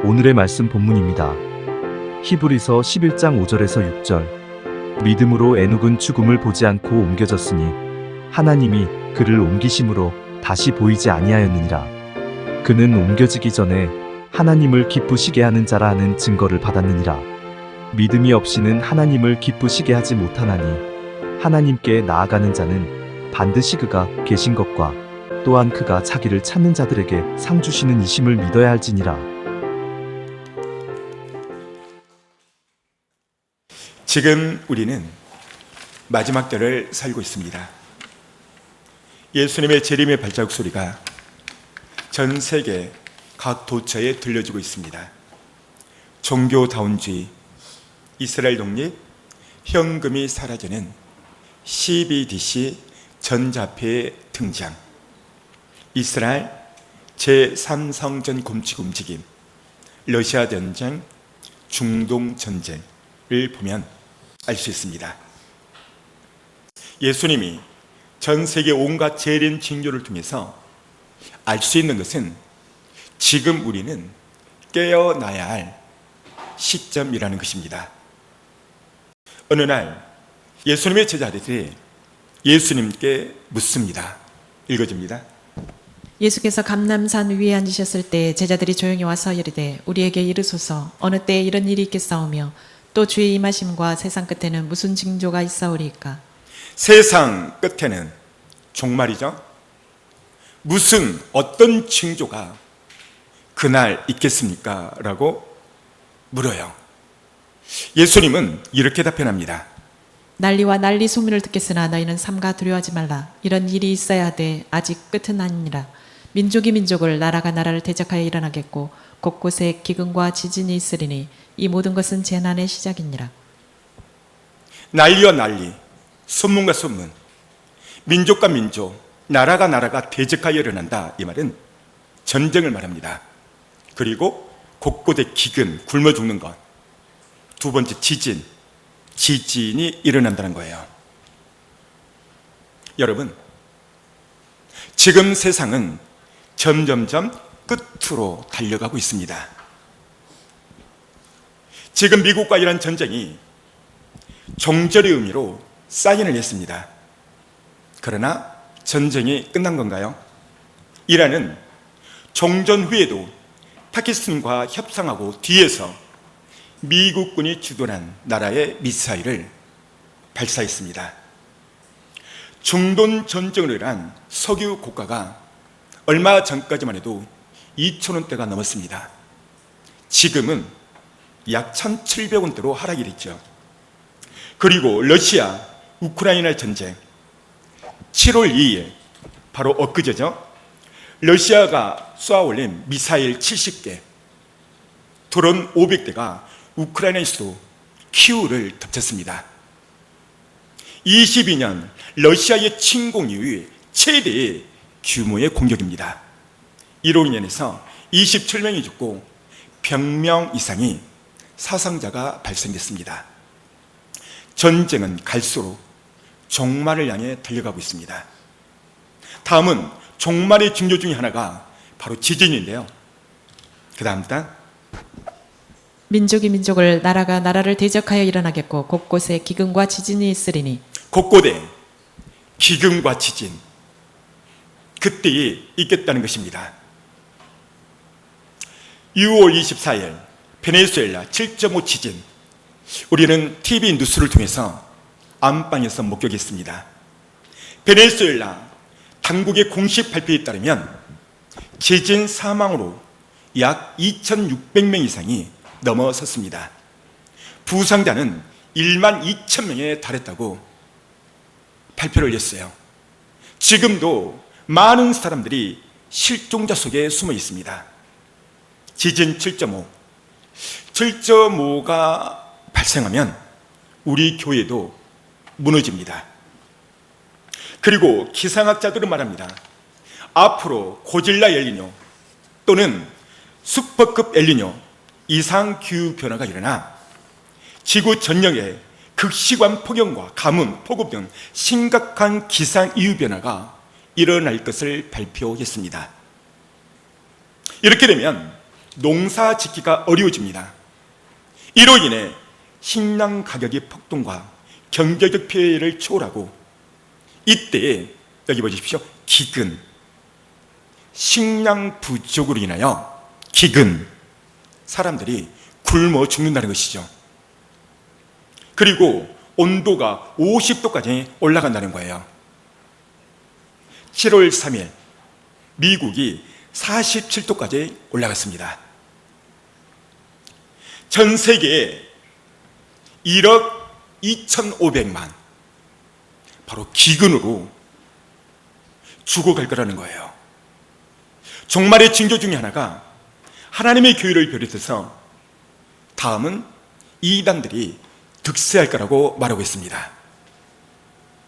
오늘의 말씀 본문입니다. 히브리서 11장 5절에서 6절. 믿음으로 에녹은 죽음을 보지 않고 옮겨졌으니 하나님이 그를 옮기심으로 다시 보이지 아니하였느니라. 그는 옮겨지기 전에 하나님을 기쁘시게 하는 자라 하는 증거를 받았느니라. 믿음이 없이는 하나님을 기쁘시게 하지 못하나니 하나님께 나아가는 자는 반드시 그가 계신 것과 또한 그가 자기를 찾는 자들에게 상 주시는 이심을 믿어야 할지니라. 지금 우리는 마지막 때를 살고 있습니다. 예수님의 재림의 발자국 소리가 전 세계 각 도처에 들려지고 있습니다. 종교다운주의, 이스라엘 독립, 현금이 사라지는 CBDC 전자패의 등장, 이스라엘 제3성전 곰칙 움직임, 러시아 전쟁, 중동 전쟁을 보면 알 수 있습니다. 예수님이 전 세계 온갖 재림 징조를 통해서 알 수 있는 것은 지금 우리는 깨어나야 할 시점이라는 것입니다. 어느 날 예수님의 제자들이 예수님께 묻습니다. 읽어줍니다. 예수께서 감람산 위에 앉으셨을 때 제자들이 조용히 와서 이르되 우리에게 이르소서 어느 때에 이런 일이 있겠사오며 또 주의 임하심과 세상 끝에는 무슨 징조가 있사오리이까. 세상 끝에는 종말이죠. 무슨 어떤 징조가 그날 있겠습니까? 라고 물어요. 예수님은 이렇게 답변합니다. 난리와 난리 소문을 듣겠으나 너희는 삼가 두려워하지 말라. 이런 일이 있어야 하되 아직 끝은 아니니라. 민족이 민족을, 나라가 나라를 대적하여 일어나겠고 곳곳에 기근과 지진이 있으리니 이 모든 것은 재난의 시작이니라. 난리와 난리, 소문과 소문, 민족과 민족, 나라가 나라가 대적하여 일어난다. 이 말은 전쟁을 말합니다. 그리고 곳곳에 기근, 굶어 죽는 것. 두 번째 지진이 일어난다는 거예요. 여러분, 지금 세상은 점점점 끝으로 달려가고 있습니다. 지금 미국과 이란 전쟁이 종절의 의미로 사인을 했습니다. 그러나 전쟁이 끝난 건가요? 이란은 종전 후에도 파키스탄과 협상하고 뒤에서 미국군이 주둔한 나라의 미사일을 발사했습니다. 중동 전쟁으로 인한 석유 고가가 얼마 전까지만 해도 2,000원대가 넘었습니다. 지금은 약 1,700원대로 하락이 됐죠. 그리고 러시아, 우크라이나 전쟁 7월 2일 바로 엊그제죠. 러시아가 쏘아올린 미사일 70개, 드론 500대가 우크라이나의 수도 키우를 덮쳤습니다. 22년 러시아의 침공 이후 최대의 규모의 공격입니다. 이로 인해서 27명이 죽고 100명 이상이 사상자가 발생됐습니다. 전쟁은 갈수록 종말을 향해 달려가고 있습니다. 다음은 종말의 징조 중에 하나가 바로 지진인데요. 그 다음부터 민족이 민족을, 나라가 나라를 대적하여 일어나겠고 곳곳에 기근과 지진이 있으리니. 곳곳에 기근과 지진, 그때에 있겠다는 것입니다. 6월 24일 베네수엘라 7.5 지진, 우리는 TV 뉴스를 통해서 안방에서 목격했습니다. 베네수엘라 당국의 공식 발표에 따르면 지진 사망으로 약 2,600명 이상이 넘어섰습니다. 부상자는 1만 2천 명에 달했다고 발표를 했어요. 지금도 많은 사람들이 실종자 속에 숨어 있습니다. 지진 7.5가 발생하면 우리 교회도 무너집니다. 그리고 기상학자들은 말합니다. 앞으로 고질라 엘니뇨 또는 슈퍼급 엘니뇨 이상 기후 변화가 일어나 지구 전역에 극시관 폭염과 가뭄, 폭우 등 심각한 기상 이후 변화가 일어날 것을 발표했습니다. 이렇게 되면 농사 짓기가 어려워집니다. 이로 인해 식량 가격의 폭등과 경제적 피해를 초월하고 이때에 여기 보십시오. 기근, 식량 부족으로 인하여 기근, 사람들이 굶어 죽는다는 것이죠. 그리고 온도가 50도까지 올라간다는 거예요. 7월 3일 미국이 47도까지 올라갔습니다. 전 세계에 1억 2,500만 바로 기근으로 죽어갈 거라는 거예요. 종말의 징조 중에 하나가 하나님의 교회를 비롯해서 다음은 이단들이 득세할 거라고 말하고 있습니다.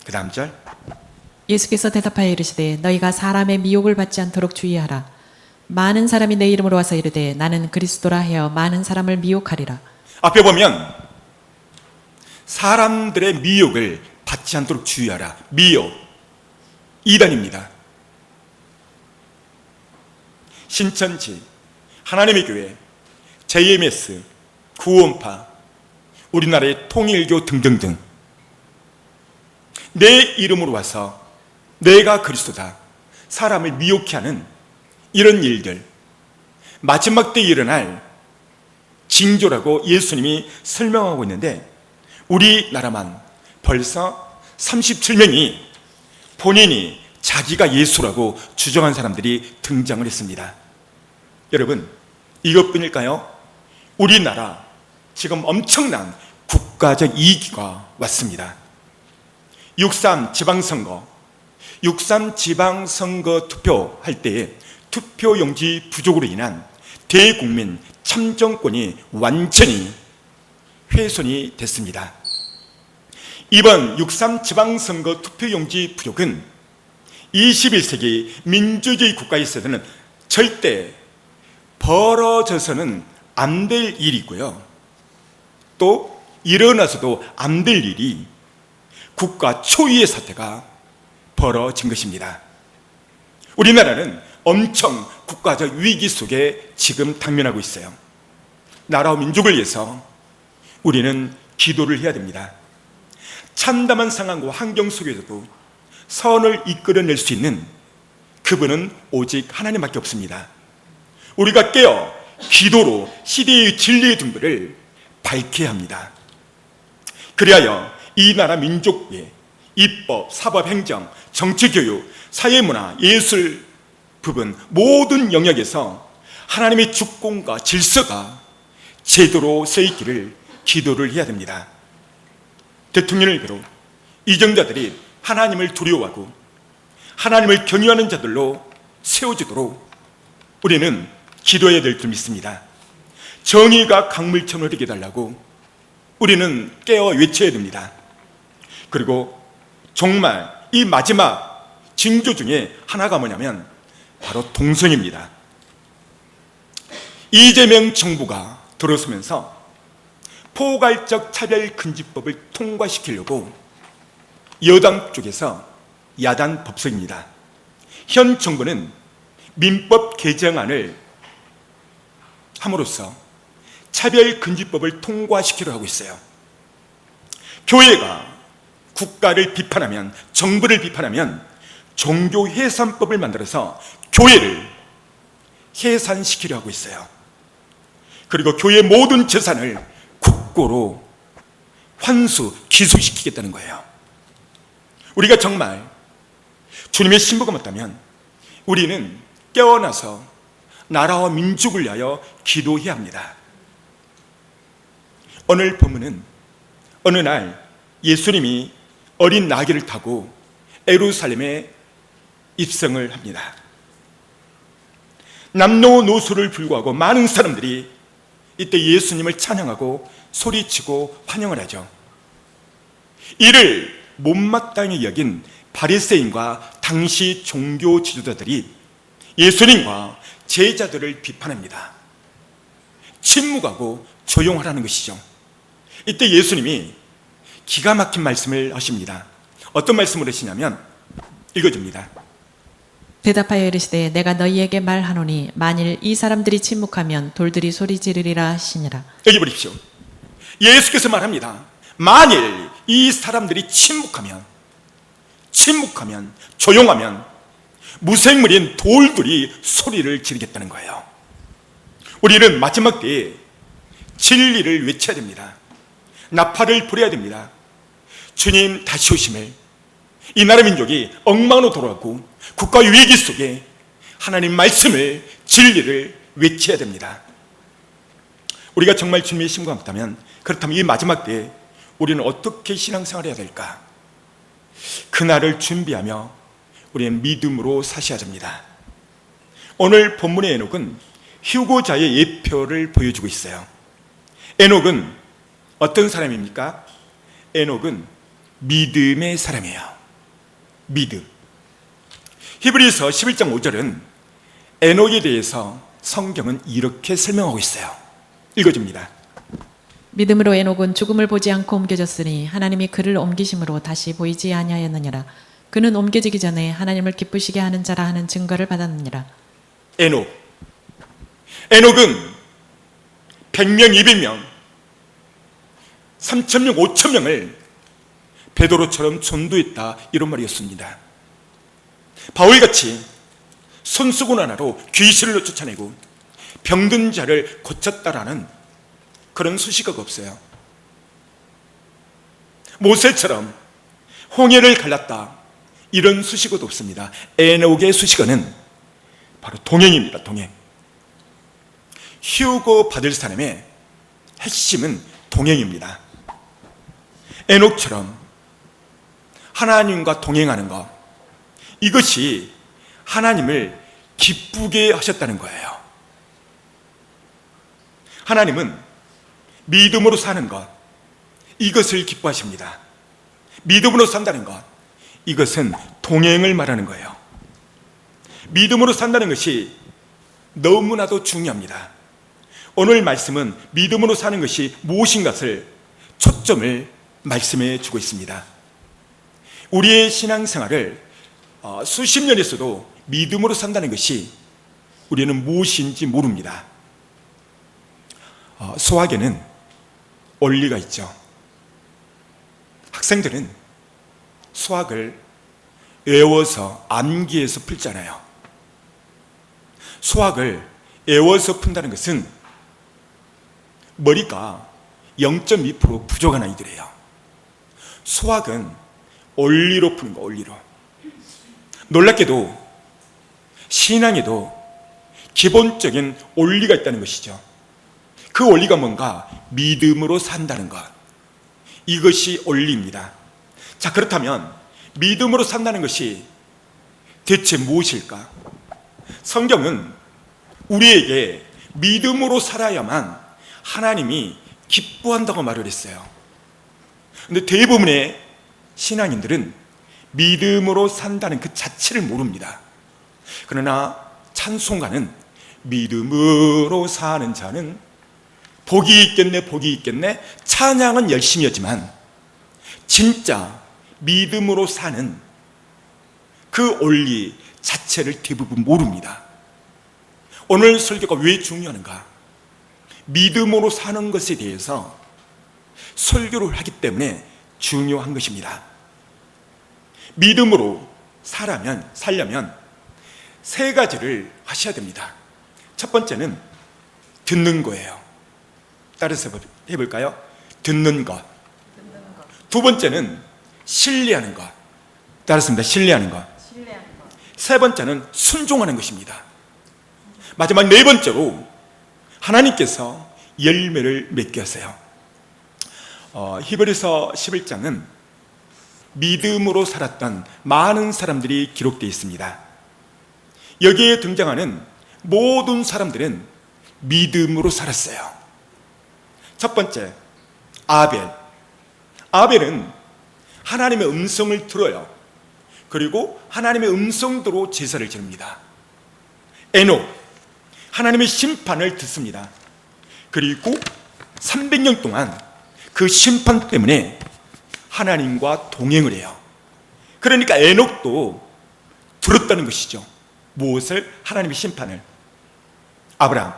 그 다음 절. 예수께서 대답하여 이르시되 너희가 사람의 미혹을 받지 않도록 주의하라. 많은 사람이 내 이름으로 와서 이르되 나는 그리스도라 하여 많은 사람을 미혹하리라. 앞에 보면 사람들의 미혹을 받지 않도록 주의하라. 미혹, 이단입니다. 신천지, 하나님의 교회, JMS, 구원파, 우리나라의 통일교 등등등 내 이름으로 와서 내가 그리스도다, 사람을 미혹해 하는 이런 일들, 마지막 때 일어날 징조라고 예수님이 설명하고 있는데 우리나라만 벌써 37명이 본인이 자기가 예수라고 주장한 사람들이 등장을 했습니다. 여러분, 이것뿐일까요? 우리나라 지금 엄청난 국가적 이익이 왔습니다. 6.3 지방선거, 6.3 지방선거 투표할 때에 투표용지 부족으로 인한 대국민 참정권이 완전히 훼손이 됐습니다. 이번 6.3 지방선거 투표용지 부족은 21세기 민주주의 국가에 있어서는 절대 벌어져서는 안 될 일이고요. 또 일어나서도 안 될 일이 국가 초유의 사태가 벌어진 것입니다. 우리나라는 엄청 국가적 위기 속에 지금 당면하고 있어요. 나라와 민족을 위해서 우리는 기도를 해야 됩니다. 참담한 상황과 환경 속에서도 선을 이끌어낼 수 있는 그분은 오직 하나님밖에 없습니다. 우리가 깨어 기도로 시대의 진리의 등불을 밝혀야 합니다. 그리하여 이 나라 민족의 입법, 사법, 행정, 정치, 교육, 사회문화, 예술 부분 모든 영역에서 하나님의 주권과 질서가 제대로 서있기를 기도를 해야 됩니다. 대통령을 비롯 이정자들이 하나님을 두려워하고 하나님을 경외하는 자들로 세워지도록 우리는 기도해야 될 줄 믿습니다. 정의가 강물처럼 흐르게 해달라고 우리는 깨어 외쳐야 됩니다. 그리고 정말 이 마지막 징조 중에 하나가 뭐냐면 바로 동성입니다. 이재명 정부가 들어서면서 포괄적 차별금지법을 통과시키려고 여당 쪽에서 야단 법석입니다. 현 정부는 민법 개정안을 함으로써 차별금지법을 통과시키려 하고 있어요. 교회가 국가를 비판하면, 정부를 비판하면 종교해산법을 만들어서 교회를 해산시키려 하고 있어요. 그리고 교회의 모든 재산을 국고로 환수, 기수시키겠다는 거예요. 우리가 정말 주님의 신부가 맞다면 우리는 깨어나서 나라와 민족을 위하여 기도해야 합니다. 오늘 본문은 어느 날 예수님이 어린 나귀를 타고 예루살렘에 입성을 합니다. 남녀노소를 불구하고 많은 사람들이 이때 예수님을 찬양하고 소리치고 환영을 하죠. 이를 못마땅히 여긴 바리새인과 당시 종교 지도자들이 예수님과 제자들을 비판합니다. 침묵하고 조용하라는 것이죠. 이때 예수님이 기가 막힌 말씀을 하십니다. 어떤 말씀을 하시냐면 읽어줍니다. 대답하여 이르시되 내가 너희에게 말하노니 만일 이 사람들이 침묵하면 돌들이 소리 지르리라 하시니라. 여기 보십시오. 예수께서 말합니다. 만일 이 사람들이 침묵하면, 조용하면 무생물인 돌들이 소리를 지르겠다는 거예요. 우리는 마지막 때에 진리를 외쳐야 됩니다. 나팔을 불어야 됩니다. 주님 다시 오심을, 이 나라 민족이 엉망으로 돌아가고 국가 위기 속에 하나님 말씀을, 진리를 외쳐야 됩니다. 우리가 정말 주님의 심부한다면, 그렇다면 이 마지막 때에 우리는 어떻게 신앙생활을 해야 될까? 그날을 준비하며 우리는 믿음으로 사셔야 됩니다. 오늘 본문의 에녹은 휴고자의 예표를 보여주고 있어요. 에녹은 어떤 사람입니까? 에녹은 믿음의 사람이에요. 믿음. 히브리서 11장 5절은 에녹에 대해서 성경은 이렇게 설명하고 있어요. 읽어줍니다. 믿음으로 에녹은 죽음을 보지 않고 옮겨졌으니 하나님이 그를 옮기심으로 다시 보이지 아니하였느니라. 그는 옮겨지기 전에 하나님을 기쁘시게 하는 자라 하는 증거를 받았느니라. 에녹은 100명, 200명, 3,000명, 5,000명을 베드로처럼 전도했다, 이런 말이었습니다. 바울같이 손수건 하나로 귀신을 쫓아내고 병든 자를 고쳤다라는 그런 수식어가 없어요. 모세처럼 홍해를 갈랐다, 이런 수식어도 없습니다. 에녹의 수식어는 바로 동행입니다. 동행. 휴고 받을 사람의 핵심은 동행입니다. 에녹처럼 하나님과 동행하는 것, 이것이 하나님을 기쁘게 하셨다는 거예요. 하나님은 믿음으로 사는 것, 이것을 기뻐하십니다. 믿음으로 산다는 것, 이것은 동행을 말하는 거예요. 믿음으로 산다는 것이 너무나도 중요합니다. 오늘 말씀은 믿음으로 사는 것이 무엇인가를 초점을 말씀해 주고 있습니다. 우리의 신앙생활을 수십 년에서도 믿음으로 산다는 것이 우리는 무엇인지 모릅니다. 수학에는 원리가 있죠. 학생들은 수학을 외워서 암기해서 풀잖아요. 수학을 외워서 푼다는 것은 머리가 0.2% 부족한 아이들이에요. 수학은 원리로 푸는 거, 원리로. 놀랍게도 신앙에도 기본적인 원리가 있다는 것이죠. 그 원리가 뭔가? 믿음으로 산다는 것, 이것이 원리입니다. 자, 그렇다면 믿음으로 산다는 것이 대체 무엇일까? 성경은 우리에게 믿음으로 살아야만 하나님이 기뻐한다고 말을 했어요. 근데 대부분의 신앙인들은 믿음으로 산다는 그 자체를 모릅니다. 그러나 찬송가는 믿음으로 사는 자는 복이 있겠네, 복이 있겠네, 찬양은 열심히 하지만 진짜 믿음으로 사는 그 원리 자체를 대부분 모릅니다. 오늘 설교가 왜 중요한가? 믿음으로 사는 것에 대해서 설교를 하기 때문에 중요한 것입니다. 믿음으로 살려면 세 가지를 하셔야 됩니다. 첫 번째는 듣는 거예요. 따라서 해볼까요? 듣는 것. 두 번째는 신뢰하는 것. 따라서 신뢰하는 것. 세 번째는 순종하는 것입니다. 마지막 네 번째로 하나님께서 열매를 맺게 하세요. 히브리서 11장은 믿음으로 살았던 많은 사람들이 기록되어 있습니다. 여기에 등장하는 모든 사람들은 믿음으로 살았어요. 첫 번째, 아벨. 아벨은 하나님의 음성을 들어요. 그리고 하나님의 음성대로 제사를 지릅니다. 에녹, 하나님의 심판을 듣습니다. 그리고 300년 동안 그 심판 때문에 하나님과 동행을 해요. 그러니까 에녹도 들었다는 것이죠. 무엇을? 하나님의 심판을. 아브라함,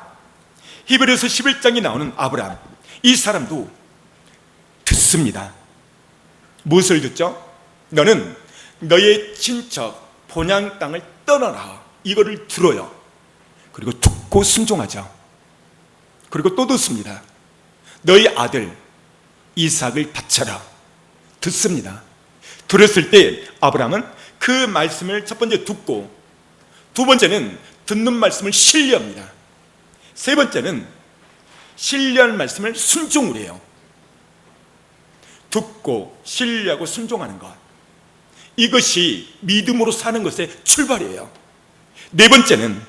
히브리서 11장에 나오는 아브라함, 이 사람도 듣습니다. 무엇을 듣죠? 너는 너의 친척 본향 땅을 떠나라, 이거를 들어요. 그리고 듣고 순종하죠. 그리고 또 듣습니다. 너희 아들 이삭을 바쳐라. 듣습니다. 들었을 때 아브라함은 그 말씀을 첫 번째 듣고, 두 번째는 듣는 말씀을 신뢰합니다. 세 번째는 신뢰한 말씀을 순종을 해요. 듣고 신뢰하고 순종하는 것, 이것이 믿음으로 사는 것의 출발이에요. 네 번째는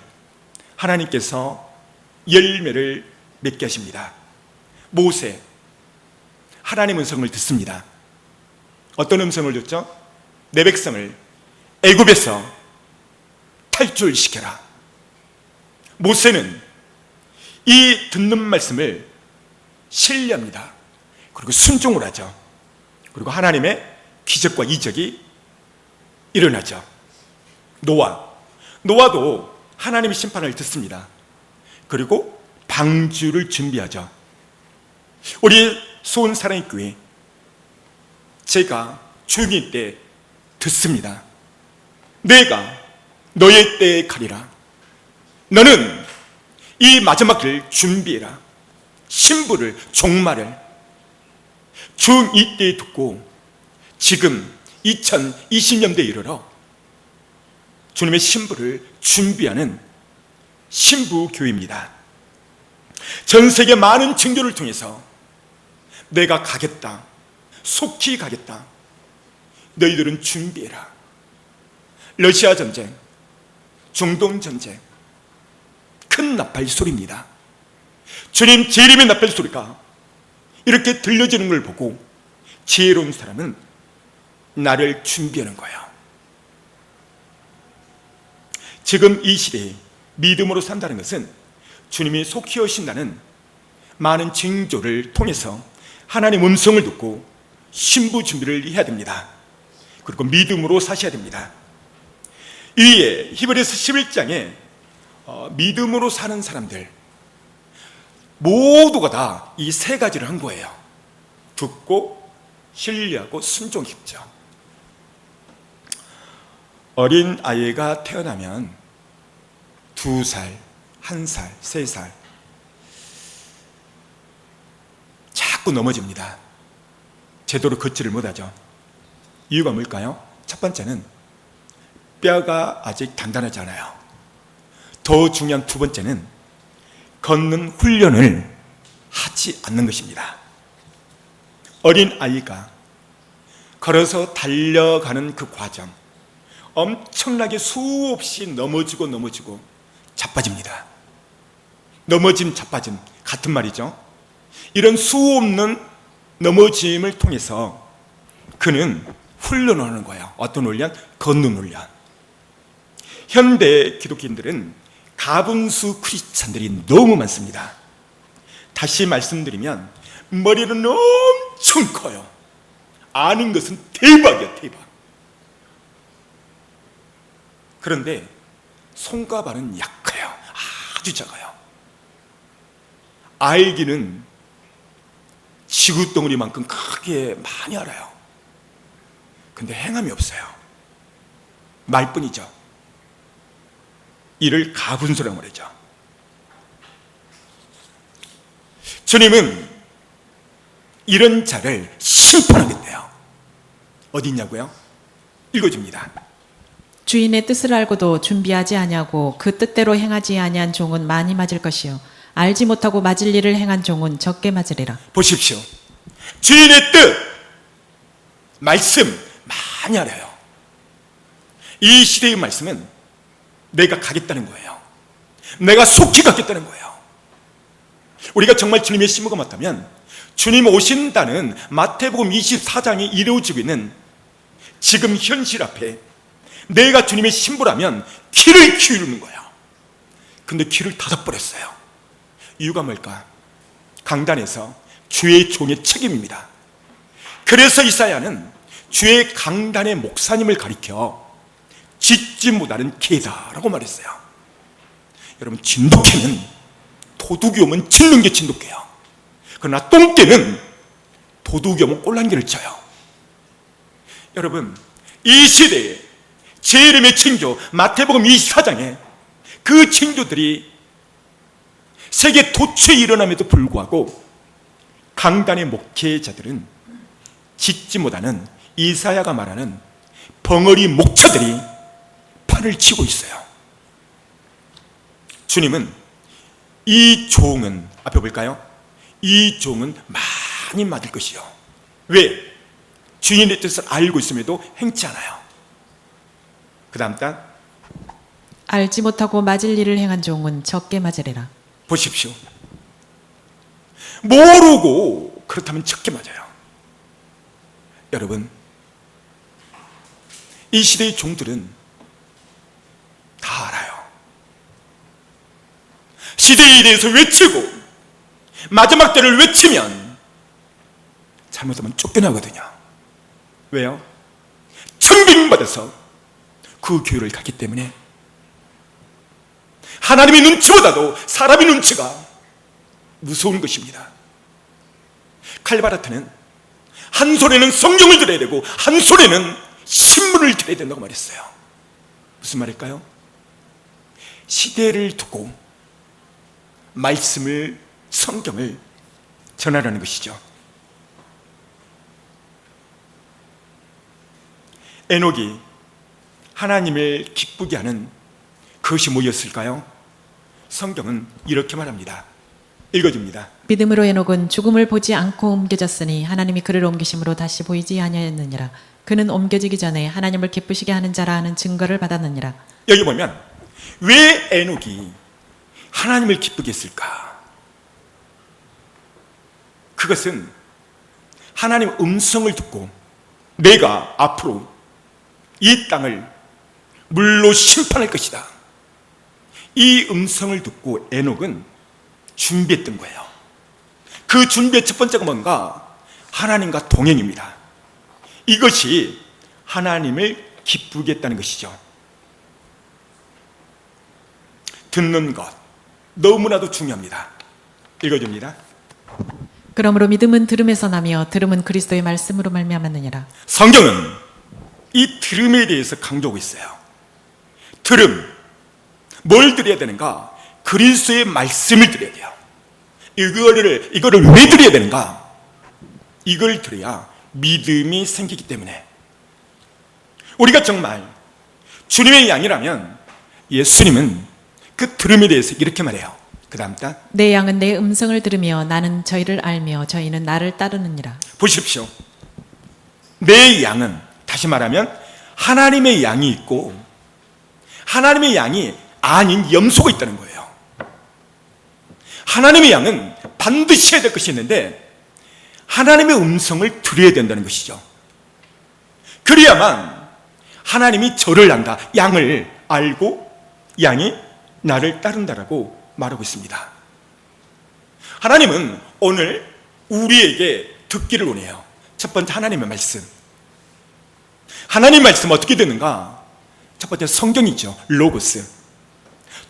하나님께서 열매를 맺게 하십니다. 모세, 하나님 음성을 듣습니다. 어떤 음성을 듣죠? 내 백성을 애굽에서 탈출시켜라. 모세는 이 듣는 말씀을 신뢰합니다. 그리고 순종을 하죠. 그리고 하나님의 기적과 이적이 일어나죠. 노아도 하나님의 심판을 듣습니다. 그리고 방주를 준비하죠. 우리 소원 사랑의 교회, 제가 주님 때 듣습니다. 내가 너의 때에 가리라. 너는 이 마지막을 준비해라. 신부를, 종말을 중 이때에 듣고 지금 2020년대에 이르러 주님의 신부를 준비하는 신부교회입니다. 전 세계 많은 증거를 통해서 내가 가겠다, 속히 가겠다, 너희들은 준비해라. 러시아 전쟁, 중동 전쟁, 큰 나팔 소리입니다. 주님 재림의 나팔 소리가 이렇게 들려지는 걸 보고 지혜로운 사람은 나를 준비하는 거예요. 지금 이 시대에 믿음으로 산다는 것은 주님이 속히 오신다는 많은 징조를 통해서 하나님 음성을 듣고 신부 준비를 해야 됩니다. 그리고 믿음으로 사셔야 됩니다. 위에 히브리서 11장에 믿음으로 사는 사람들 모두가 다 이 세 가지를 한 거예요. 듣고 신뢰하고 순종했죠. 어린 아이가 태어나면 2살, 1살, 3살 자꾸 넘어집니다. 제대로 걷지를 못하죠. 이유가 뭘까요? 첫 번째는 뼈가 아직 단단하지 않아요. 더 중요한 두 번째는 걷는 훈련을 하지 않는 것입니다. 어린 아이가 걸어서 달려가는 그 과정, 엄청나게 수없이 넘어지고 자빠집니다. 넘어짐, 자빠짐 같은 말이죠. 이런 수없는 넘어짐을 통해서 그는 훈련을 하는 거예요. 어떤 훈련? 걷는 훈련. 현대 기독교인들은 가분수 크리스찬들이 너무 많습니다. 다시 말씀드리면 머리는 엄청 커요. 아는 것은 대박이야, 대박. 그런데 손과 발은 약해요. 아주 작아요. 알기는 지구덩어리만큼 크게 많이 알아요. 근데 행함이 없어요. 말뿐이죠. 이를 가분수라고 말하죠. 주님은 이런 자를 심판하겠대요. 어디 있냐고요? 읽어줍니다. 주인의 뜻을 알고도 준비하지 아니하고 그 뜻대로 행하지 아니한 종은 많이 맞을 것이요 알지 못하고 맞을 일을 행한 종은 적게 맞으리라. 보십시오. 주인의 뜻, 말씀 많이 알아요. 이 시대의 말씀은 내가 가겠다는 거예요. 내가 속히 가겠다는 거예요. 우리가 정말 주님의 신부가 맞다면 주님 오신다는 마태복음 24장이 이루어지고 있는 지금 현실 앞에 내가 주님의 신부라면 귀를 기울이는 거예요. 근데 귀를 닫아버렸어요. 이유가 뭘까? 강단에서 주의 종의 책임입니다. 그래서 이사야는 주의 강단의 목사님을 가리켜 짓지 못하는 개다라고 말했어요. 여러분, 진돗개는 도둑이 오면 짖는 게 진돗개야. 그러나 똥개는 도둑이 오면 꼴랑개를 쳐요. 여러분, 이 시대에 제1의 징조 마태복음 24장에 그 징조들이 세계 도처에 일어남에도 불구하고 강단의 목회자들은 짓지 못하는 이사야가 말하는 벙어리 목자들이 판을 치고 있어요. 주님은 이 종은, 앞에 볼까요? 이 종은 많이 맞을 것이요. 왜? 주인의 뜻을 알고 있음에도 행치 않아요. 그 다음 단, 알지 못하고 맞을 일을 행한 종은 적게 맞으리라. 보십시오. 모르고 그렇다면 적게 맞아요. 여러분, 이 시대의 종들은 다 알아요. 시대에 대해서 외치고 마지막 때를 외치면 잘못하면 쫓겨나거든요. 왜요? 천빙받아서 그 교회를 갔기 때문에. 하나님의 눈치보다도 사람의 눈치가 무서운 것입니다. 칼바라트는 한 손에는 성경을 들어야 되고 한 손에는 신문을 들어야 된다고 말했어요. 무슨 말일까요? 시대를 두고 말씀을, 성경을 전하라는 것이죠. 에녹이 하나님을 기쁘게 하는 그것이 뭐였을까요? 성경은 이렇게 말합니다. 읽어줍니다. 믿음으로 에녹은 죽음을 보지 않고 옮겨졌으니 하나님이 그를 옮기심으로 다시 보이지 아니하였느니라. 그는 옮겨지기 전에 하나님을 기쁘시게 하는 자라 하는 증거를 받았느니라. 여기 보면 왜 에녹이 하나님을 기쁘게 했을까? 그것은 하나님의 음성을 듣고 내가 앞으로 이 땅을 물로 심판할 것이다, 이 음성을 듣고 에녹은 준비했던 거예요. 그 준비의 첫 번째가 뭔가? 하나님과 동행입니다. 이것이 하나님을 기쁘게 했다는 것이죠. 듣는 것 너무나도 중요합니다. 읽어줍니다. 그러므로 믿음은 들음에서 나며 들음은 그리스도의 말씀으로 말미암았느니라. 성경은 이 들음에 대해서 강조하고 있어요. 들음, 뭘 들어야 되는가? 그리스도의 말씀을 들어야 돼요. 이거를 왜 들어야 되는가? 이걸 들어야 믿음이 생기기 때문에. 우리가 정말 주님의 양이라면 예수님은 그 들음에 대해서 이렇게 말해요. 그 다음 단, 내 양은 내 음성을 들으며 나는 저희를 알며 저희는 나를 따르느니라. 보십시오. 내 양은, 다시 말하면 하나님의 양이 있고 하나님의 양이 아닌 염소가 있다는 거예요. 하나님의 양은 반드시 해야 될 것이 있는데 하나님의 음성을 들어야 된다는 것이죠. 그래야만 하나님이 저를 안다, 양을 알고 양이 나를 따른다라고 말하고 있습니다. 하나님은 오늘 우리에게 듣기를 원해요. 첫 번째, 하나님의 말씀. 하나님 말씀 어떻게 듣는가? 첫 번째 성경이죠. 로고스.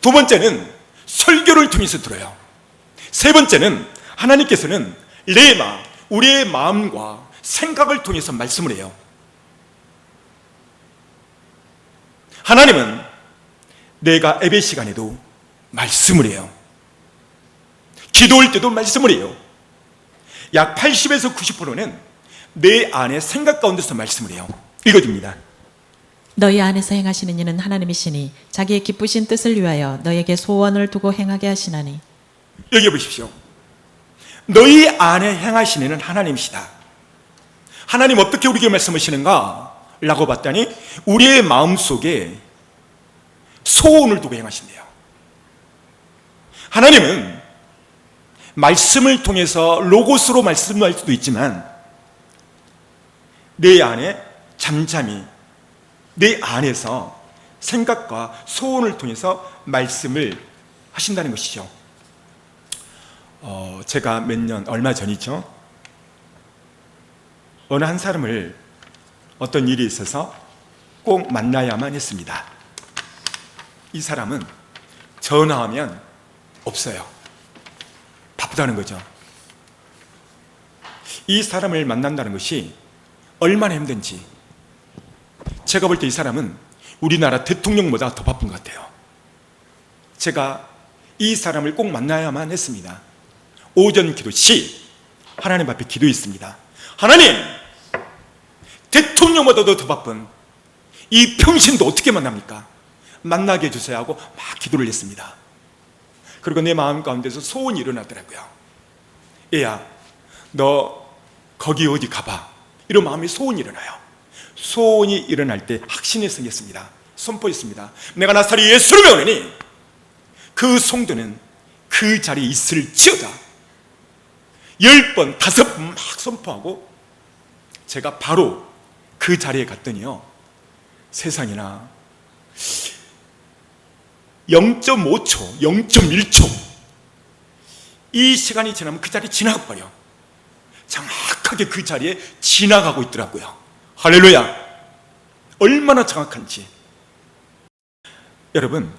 두 번째는 설교를 통해서 들어요. 세 번째는 하나님께서는 레마, 우리의 마음과 생각을 통해서 말씀을 해요. 하나님은 내가 예배 시간에도 말씀을 해요. 기도할 때도 말씀을 해요. 약 80에서 90%는 내 안의 생각 가운데서 말씀을 해요. 읽어줍니다. 너희 안에서 행하시는 이는 하나님이시니 자기의 기쁘신 뜻을 위하여 너에게 소원을 두고 행하게 하시나니. 여기 보십시오. 너희 안에 행하시는 이는 하나님이시다. 하나님 어떻게 우리에게 말씀하시는가? 라고 봤더니 우리의 마음속에 소원을 두고 행하신대요. 하나님은 말씀을 통해서 로고스로 말씀할 수도 있지만 내 안에 잠잠히 내 안에서 생각과 소원을 통해서 말씀을 하신다는 것이죠. 제가 얼마 전이죠, 어느 한 사람을 어떤 일이 있어서 꼭 만나야만 했습니다. 이 사람은 전화하면 없어요. 바쁘다는 거죠. 이 사람을 만난다는 것이 얼마나 힘든지, 제가 볼 때 이 사람은 우리나라 대통령보다 더 바쁜 것 같아요. 제가 이 사람을 꼭 만나야만 했습니다. 오전 기도 시 하나님 앞에 기도했습니다. 하나님, 대통령보다도 더 바쁜 이 평신도 어떻게 만납니까? 만나게 해주세요 하고 막 기도를 했습니다. 그리고 내 마음 가운데서 소원이 일어나더라고요. 얘야, 너 거기 어디 가봐. 이런 마음이 소원이 일어나요. 소원이 일어날 때 확신이 생겼습니다. 선포했습니다. 내가 나사렛 예수를 배우느니 그 성도는 그 자리에 있을지어다. 10번, 5번 막 선포하고 제가 바로 그 자리에 갔더니요, 세상에나 0.5초, 0.1초 이 시간이 지나면 그 자리 지나가버려. 정확하게 그 자리에 지나가고 있더라고요. 할렐루야. 얼마나 정확한지. 여러분,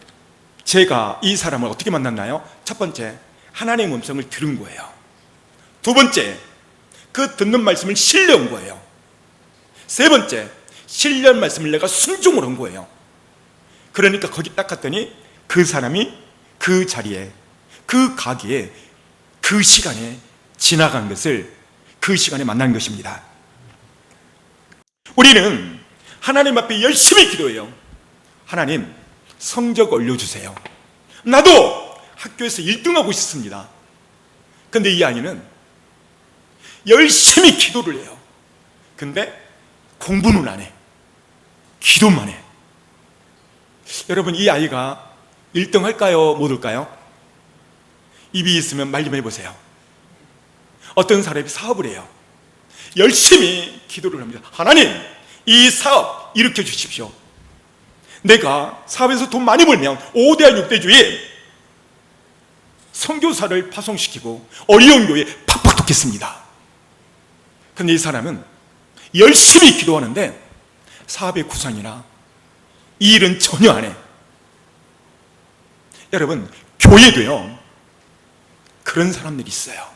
제가 이 사람을 어떻게 만났나요? 첫 번째, 하나님의 음성을 들은 거예요. 두 번째, 그 듣는 말씀을 신뢰한 거예요. 세 번째, 신뢰한 말씀을 내가 순종을 한 거예요. 그러니까 거기 딱 갔더니 그 사람이 그 자리에, 그 가게에, 그 시간에 지나간 것을, 그 시간에 만난 것입니다. 우리는 하나님 앞에 열심히 기도해요. 하나님, 성적 올려주세요. 나도 학교에서 1등하고 싶습니다. 근데 이 아이는 열심히 기도를 해요. 근데 공부는 안 해. 기도만 해. 여러분, 이 아이가 1등 할까요? 못 할까요? 입이 있으면 말 좀 해보세요. 어떤 사람이 사업을 해요. 열심히 기도를 합니다. 하나님, 이 사업 일으켜 주십시오. 내가 사업에서 돈 많이 벌면 5대와 6대주에 선교사를 파송시키고 어려운 교회에 팍팍 돕겠습니다. 근데 이 사람은 열심히 기도하는데 사업의 구상이나 이 일은 전혀 안 해. 여러분, 교회도요, 그런 사람들이 있어요.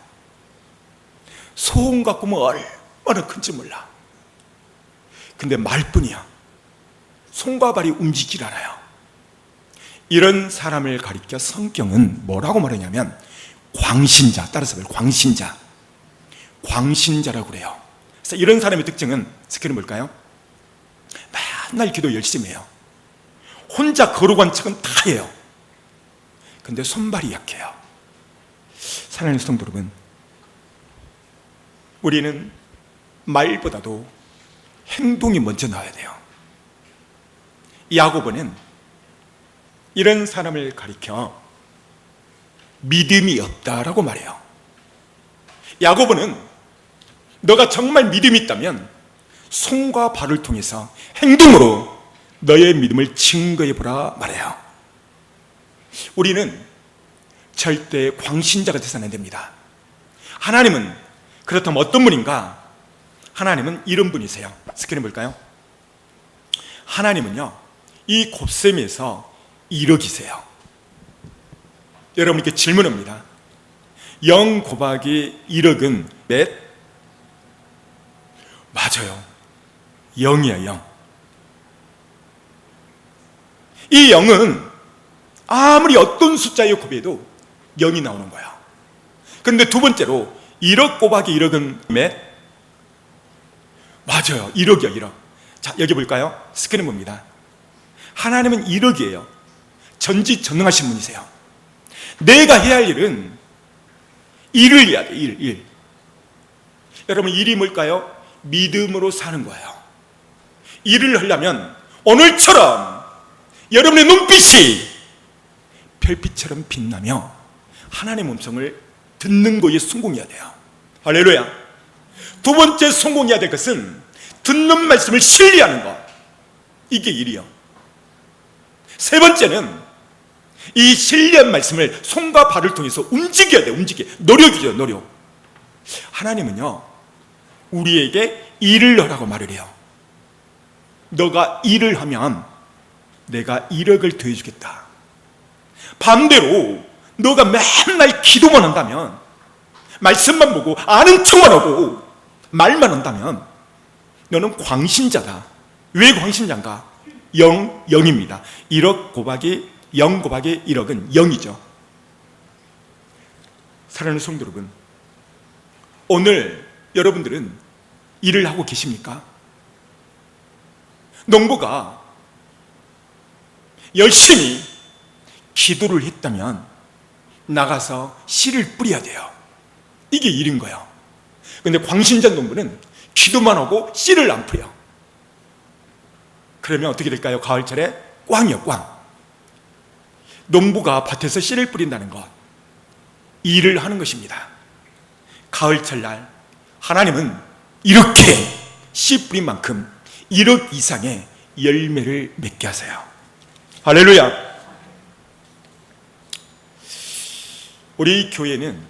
소원 갖고 뭐 얼마나 큰지 몰라. 근데 말뿐이야. 손과 발이 움직이질 않아요. 이런 사람을 가리켜 성경은 뭐라고 말하냐면 광신자, 따라서 광신자, 광신자라고 그래요. 그래서 이런 사람의 특징은 스킬은 뭘까요? 맨날 기도 열심히 해요. 혼자 거룩한 척은 다 해요. 근데 손발이 약해요. 사랑하는 성도 여러분, 우리는 말보다도 행동이 먼저 나와야 돼요. 야고보는 이런 사람을 가리켜 믿음이 없다라고 말해요. 야고보는 너가 정말 믿음이 있다면 손과 발을 통해서 행동으로 너의 믿음을 증거해보라 말해요. 우리는 절대 광신자가 되서는 안 됩니다. 하나님은 그렇다면 어떤 분인가? 하나님은 이런 분이세요. 스크린 볼까요? 하나님은요, 이 곱셈에서 1억이세요. 여러분께 질문합니다. 0 곱하기 1억은 몇? 맞아요. 0이에요, 0. 이 0은 아무리 어떤 숫자에 곱해도 0이 나오는 거예요. 그런데 두 번째로 1억 곱하기 1억은 몇? 맞아요. 1억이요, 1억. 자, 여기 볼까요? 스크린 봅니다. 하나님은 1억이에요. 전지전능하신 분이세요. 내가 해야 할 일은 일을 해야 돼, 일. 여러분, 일이 뭘까요? 믿음으로 사는 거예요. 일을 하려면 오늘처럼 여러분의 눈빛이 별빛처럼 빛나며 하나님의 음성을 듣는 거에 성공해야 돼요. 할렐루야. 두 번째 성공해야 될 것은 듣는 말씀을 신뢰하는 것. 이게 일이요. 세 번째는 이 신뢰한 말씀을 손과 발을 통해서 움직여야 돼. 노력이죠, 노력. 하나님은요, 우리에게 일을 하라고 말을 해요. 너가 일을 하면 내가 1억을 더해주겠다. 반대로 너가 맨날 기도만 한다면, 말씀만 보고 아는 척만 하고 말만 한다면 너는 광신자다. 왜 광신자인가? 0입니다. 1억 곱하기 0 곱하기 1억은 0이죠. 사랑하는 성도 여러분, 오늘 여러분들은 일을 하고 계십니까? 농부가 열심히 기도를 했다면 나가서 씨를 뿌려야 돼요. 이게 일인 거예요. 근데 광신자 농부는 기도만 하고 씨를 안 뿌려. 그러면 어떻게 될까요? 가을철에 꽝이요, 꽝. 농부가 밭에서 씨를 뿌린다는 것, 일을 하는 것입니다. 가을철 날 하나님은 이렇게 씨 뿌린 만큼 1억 이상의 열매를 맺게 하세요. 할렐루야. 우리 교회는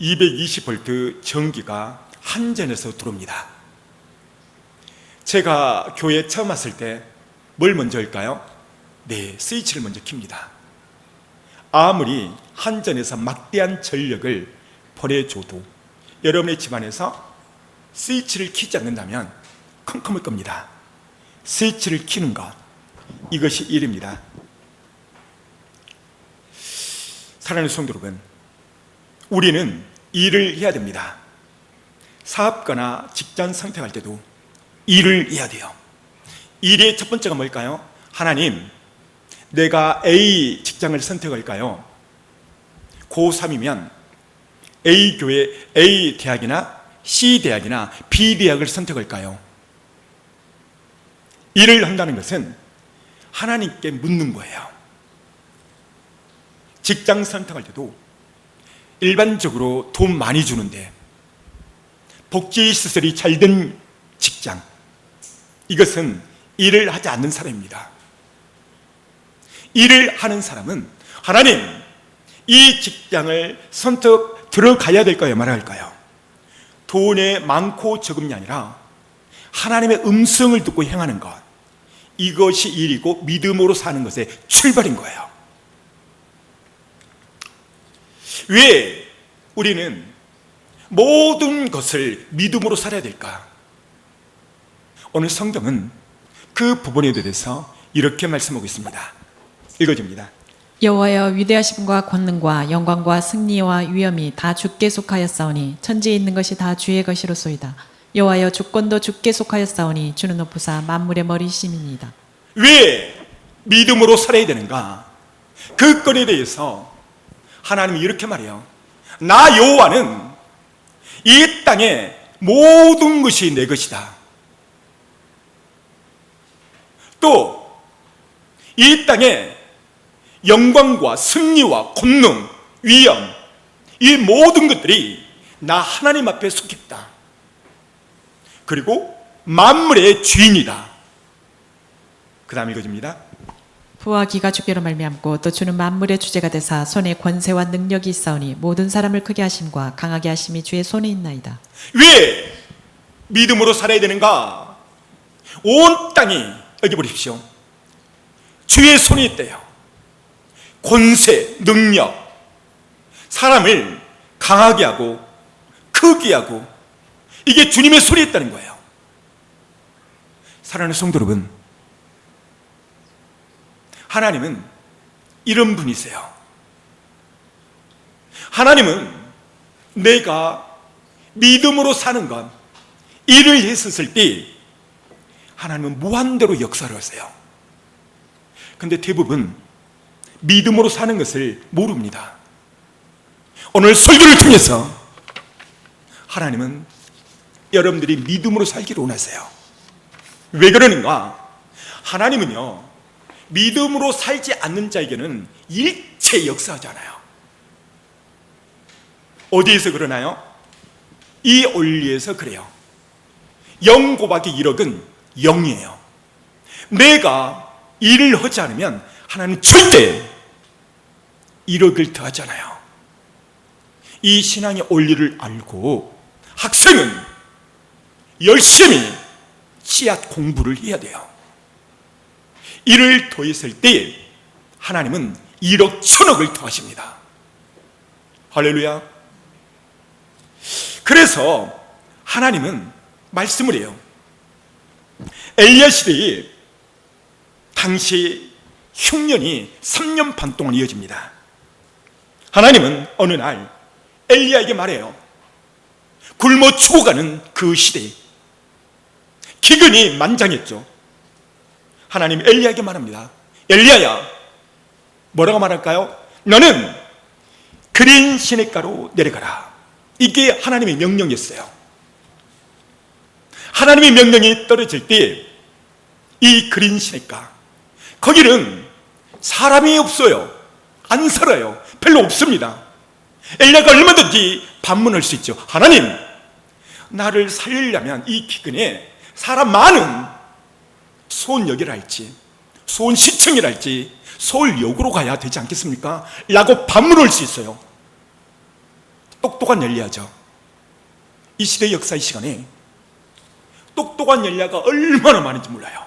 220V 전기가 한전에서 들어옵니다. 제가 교회에 처음 왔을 때 뭘 먼저 할까요? 네, 스위치를 먼저 켭니다. 아무리 한전에서 막대한 전력을 보내줘도 여러분의 집안에서 스위치를 켜지 않는다면 컴컴할 겁니다. 스위치를 켜는 것, 이것이 일입니다. 사랑하는 성도 여러분, 우리는 일을 해야 됩니다. 사업가나 직장 선택할 때도 일을 해야 돼요. 일의 첫 번째가 뭘까요? 하나님, 내가 A 직장을 선택할까요? 고3이면 A 교회, A 대학이나 C 대학이나 B 대학을 선택할까요? 일을 한다는 것은 하나님께 묻는 거예요. 직장 선택할 때도 일반적으로 돈 많이 주는데 복지시설이 잘 된 직장, 이것은 일을 하지 않는 사람입니다. 일을 하는 사람은 하나님, 이 직장을 선택 들어가야 될까요? 말아야 할까요? 돈의 많고 적음이 아니라 하나님의 음성을 듣고 행하는 것, 이것이 일이고 믿음으로 사는 것의 출발인 거예요. 왜 우리는 모든 것을 믿음으로 살아야 될까? 오늘 성경은 그 부분에 대해서 이렇게 말씀하고 있습니다. 읽어줍니다. 여호와여, 위대하심과 권능과 영광과 승리와 위엄이 다 주께 속하였사오니 천지에 있는 것이 다 주의 것이로소이다. 여호와여, 주권도 주께 속하였사오니 주는 높으사 만물의 머리심이니이다. 왜 믿음으로 살아야 되는가? 그 건에 대해서 하나님이 이렇게 말해요. 나 여호와는 이 땅의 모든 것이 내 것이다. 또 이 땅에 영광과 승리와 권능, 위엄, 이 모든 것들이 나 하나님 앞에 속했다. 그리고 만물의 주인이다. 그 다음 읽어줍니다. 부와 기가 주께로 말미암고 또 주는 만물의 주제가 되사 손에 권세와 능력이 있사오니 모든 사람을 크게 하심과 강하게 하심이 주의 손에 있나이다. 왜 믿음으로 살아야 되는가? 온 땅이, 여기 보십시오, 주의 손에 있대요. 권세, 능력, 사람을 강하게 하고 크게 하고, 이게 주님의 손에 있다는 거예요. 사랑하는 성도 여러분, 하나님은 이런 분이세요. 하나님은 내가 믿음으로 사는 것, 일을 했었을 때 하나님은 무한대로 역사를 하세요. 근데 대부분 믿음으로 사는 것을 모릅니다. 오늘 설교를 통해서 하나님은 여러분들이 믿음으로 살기를 원하세요. 왜 그러는가? 하나님은요, 믿음으로 살지 않는 자에게는 일체 역사하잖아요. 어디에서 그러나요? 이 원리에서 그래요. 0 곱하기 1억은 0이에요. 내가 일을 하지 않으면 하나님 절대 1억을 더하잖아요. 이 신앙의 원리를 알고 학생은 열심히 씨앗 공부를 해야 돼요. 이를 더했을 때 하나님은 1억 1000억을 더하십니다. 할렐루야. 그래서 하나님은 말씀을 해요. 엘리야 시대에 당시 흉년이 3년 반 동안 이어집니다. 하나님은 어느 날 엘리야에게 말해요. 굶어 죽어가는 그 시대에 기근이 만장했죠. 하나님 엘리야에게 말합니다. 엘리야야, 뭐라고 말할까요? 너는 그린 시냇가로 내려가라. 이게 하나님의 명령이었어요. 하나님의 명령이 떨어질 때 이 그린 시냇가, 거기는 사람이 없어요. 안 살아요. 별로 없습니다. 엘리야가 얼마든지 반문할 수 있죠. 하나님, 나를 살리려면 이 기근에 사람 많은 수원역이랄지 수원시청이랄지 서울역으로 가야 되지 않겠습니까? 라고 반문할 수 있어요. 똑똑한 엘리야죠. 이 시대 역사의 시간에 똑똑한 엘리야가 얼마나 많은지 몰라요.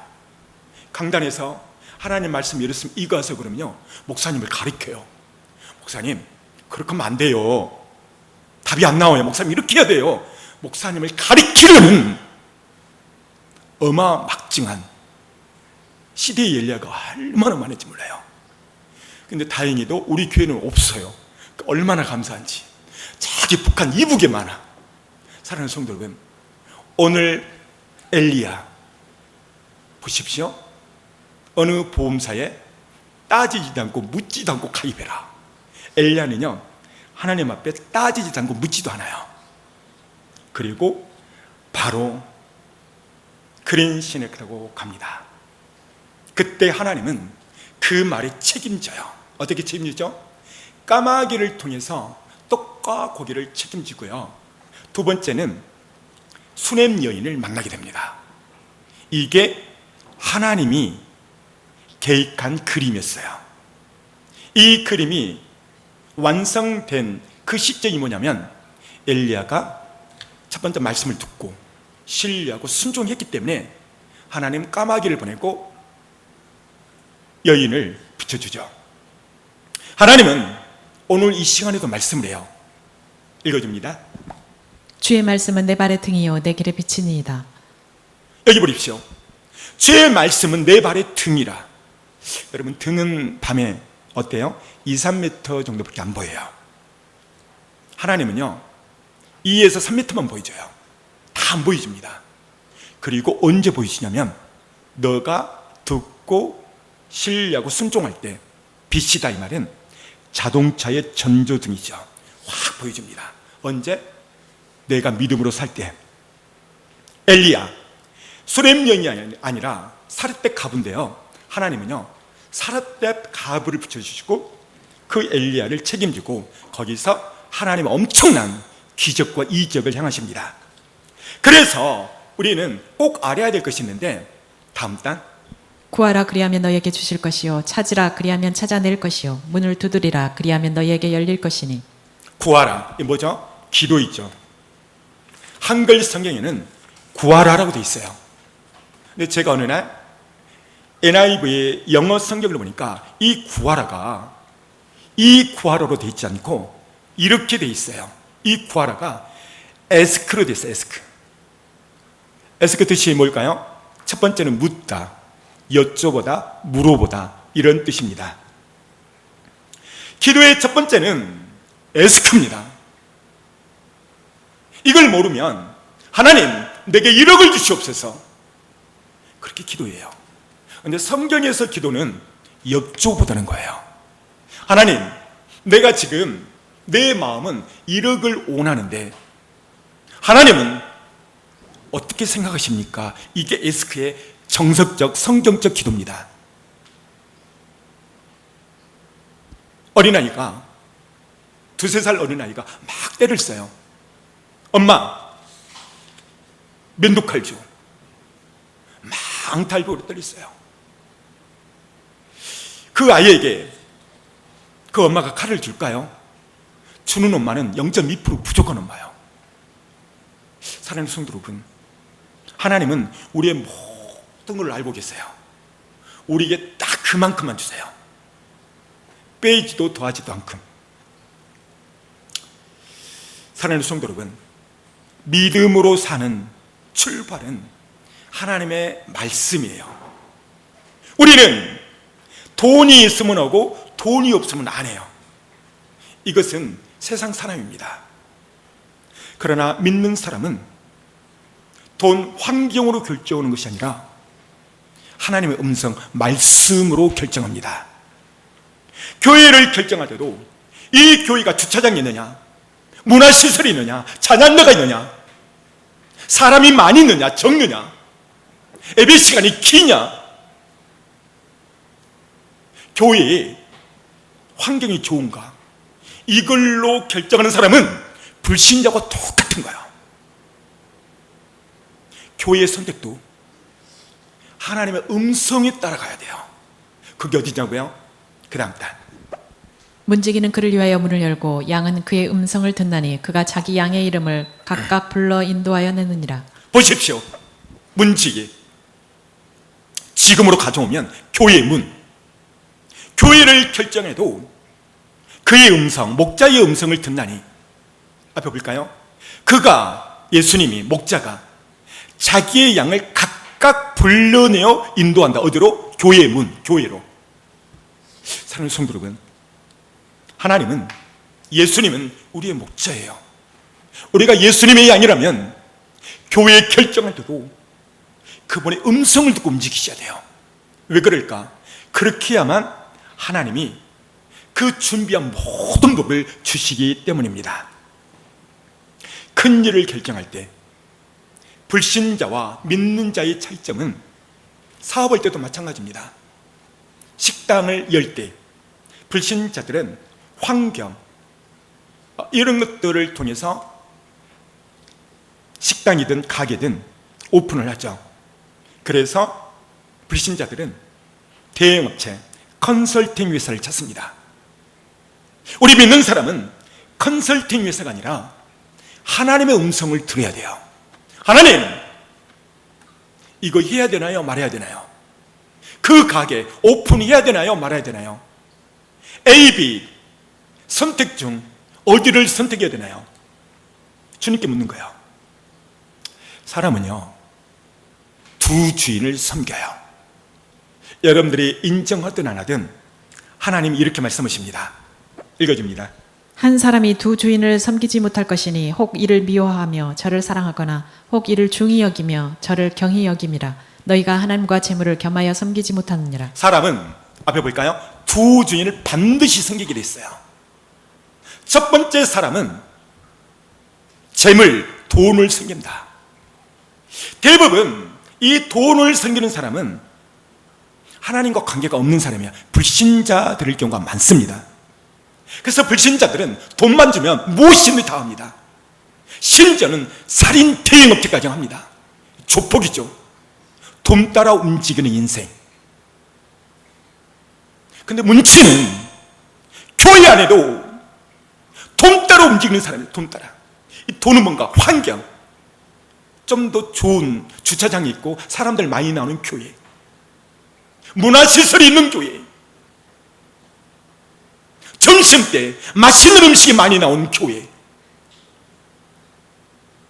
강단에서 하나님 말씀 열었으면 이거 하세요 그러면요, 목사님을 가리켜요. 목사님, 그렇게 하면 안 돼요. 답이 안 나와요. 목사님 이렇게 해야 돼요. 목사님을 가리키려는 어마막징한 시대의 엘리야가 얼마나 많은지 몰라요. 근데 다행히도 우리 교회는 없어요. 얼마나 감사한지. 저기 북한 이북에 많아. 사랑하는 성도 여러분, 오늘 엘리야 보십시오. 어느 보험사에 따지지도 않고 묻지도 않고 가입해라. 엘리야는요, 하나님 앞에 따지지도 않고 묻지도 않아요. 그리고 바로 그린 시냇가로 갑니다. 그때 하나님은 그 말에 책임져요. 어떻게 책임지죠? 까마귀를 통해서 떡과 고기를 책임지고요. 두 번째는 수넴 여인을 만나게 됩니다. 이게 하나님이 계획한 그림이었어요. 이 그림이 완성된 그 시점이 뭐냐면, 엘리야가 첫 번째 말씀을 듣고 신뢰하고 순종했기 때문에 하나님 까마귀를 보내고 여인을 비춰주죠. 하나님은 오늘 이 시간에도 말씀을 해요. 읽어줍니다. 주의 말씀은 내 발의 등이요 내 길의 빛이니이다. 여기 보십시오. 주의 말씀은 내 발의 등이라. 여러분, 등은 밤에 어때요? 2, 3m 정도밖에 안 보여요. 하나님은요 2에서 3m만 보여줘요. 다 안 보여줍니다. 그리고 언제 보이시냐면, 너가 듣고 신뢰하고 순종할 때 빛이다. 이 말은 자동차의 전조등이죠. 확 보여줍니다. 언제? 내가 믿음으로 살 때. 엘리야, 수렘 여인이 아니라 사르밧 가브인데요, 하나님은요 사르밧 가브를 붙여주시고 그 엘리야를 책임지고 거기서 하나님의 엄청난 기적과 이적을 향하십니다. 그래서 우리는 꼭 알아야 될 것이 있는데, 다음 단, 구하라 그리하면 너에게 주실 것이요 찾으라 그리하면 찾아낼 것이요 문을 두드리라 그리하면 너에게 열릴 것이니. 구하라, 이게 뭐죠? 기도이죠. 한글 성경에는 구하라라고 되어 있어요. 근데 제가 어느 날 NIV의 영어 성경을 보니까 이 구하라가 이 구하라로 되어 있지 않고 이렇게 되어 있어요. 이 구하라가 에스크로 되어 있어요. 에스크 뜻이 뭘까요? 첫 번째는 묻다, 여쭤보다, 물어보다, 이런 뜻입니다. 기도의 첫 번째는 에스크입니다. 이걸 모르면 하나님 내게 1억을 주시옵소서, 그렇게 기도해요. 그런데 성경에서 기도는 여쭤보다는 거예요. 하나님, 내가 지금 내 마음은 1억을 원하는데 하나님은 어떻게 생각하십니까? 이게 에스크의 정석적 성경적 기도입니다. 어린아이가, 2, 3살 어린아이가 막 때를 써요. 엄마, 면도칼 줘. 막 앙탈벽으로 때렸어요. 그 아이에게 그 엄마가 칼을 줄까요? 주는 엄마는 0.2% 부족한 엄마예요. 사랑하는 성도 여러분, 하나님은 우리의 모든 걸 알고 계세요. 우리에게 딱 그만큼만 주세요. 빼지도 더하지도 않고. 사랑하는 성도 여러분, 믿음으로 사는 출발은 하나님의 말씀이에요. 우리는 돈이 있으면 하고 돈이 없으면 안 해요. 이것은 세상 사람입니다. 그러나 믿는 사람은 돈 환경으로 결정하는 것이 아니라 하나님의 음성, 말씀으로 결정합니다. 교회를 결정할 때도 이 교회가 주차장이 있느냐, 문화시설이 있느냐, 찬양대가 있느냐, 사람이 많이 있느냐, 적느냐, 예배 시간이 기냐, 교회의 환경이 좋은가, 이걸로 결정하는 사람은 불신자와 똑같은 거예요. 교회의 선택도 하나님의 음성에 따라가야 돼요. 그게 어디냐고요? 그 다음 단. 문지기는 그를 위하여 문을 열고 양은 그의 음성을 듣나니 그가 자기 양의 이름을 각각 불러 인도하여 내느니라. 보십시오. 문지기. 지금으로 가져오면 교회의 문. 교회를 결정해도 그의 음성, 목자의 음성을 듣나니, 앞에 볼까요? 그가, 예수님이, 목자가 자기의 양을 각각 불러내어 인도한다. 어디로? 교회의 문, 교회로. 사랑하는 성도 여러분, 하나님은, 예수님은 우리의 목자예요. 우리가 예수님의 양이라면 교회에 결정할 때도 그분의 음성을 듣고 움직이셔야 돼요. 왜 그럴까? 그렇게 해야만 하나님이 그 준비한 모든 법을 주시기 때문입니다. 큰 일을 결정할 때 불신자와 믿는 자의 차이점은 사업할 때도 마찬가지입니다. 식당을 열 때 불신자들은 환경, 이런 것들을 통해서 식당이든 가게든 오픈을 하죠. 그래서 불신자들은 대형업체, 컨설팅 회사를 찾습니다. 우리 믿는 사람은 컨설팅 회사가 아니라 하나님의 음성을 들어야 돼요. 하나님, 이거 해야 되나요? 말아야 되나요? 그 가게 오픈해야 되나요? 말아야 되나요? A, B 선택 중 어디를 선택해야 되나요? 주님께 묻는 거예요. 사람은요, 두 주인을 섬겨요. 여러분들이 인정하든 안 하든 하나님이 이렇게 말씀하십니다. 읽어줍니다. 한 사람이 두 주인을 섬기지 못할 것이니 혹 이를 미워하며 저를 사랑하거나 혹 이를 중히 여기며 저를 경히 여김이라. 너희가 하나님과 재물을 겸하여 섬기지 못하느니라. 사람은, 앞에 볼까요? 두 주인을 반드시 섬기기로 했어요. 첫 번째 사람은 재물, 돈을 섬긴다. 대부분 이 돈을 섬기는 사람은 하나님과 관계가 없는 사람이야. 불신자들일 경우가 많습니다. 그래서 불신자들은 돈만 주면 무엇이든 다 합니다. 심지어는 살인 대행업체까지 합니다. 조폭이죠. 돈 따라 움직이는 인생. 근데 문제는 교회 안에도 돈 따라 움직이는 사람이에요. 돈 따라. 이 돈은 뭔가 환경, 좀 더 좋은 주차장이 있고 사람들 많이 나오는 교회, 문화시설이 있는 교회, 점심때 맛있는 음식이 많이 나오는 교회.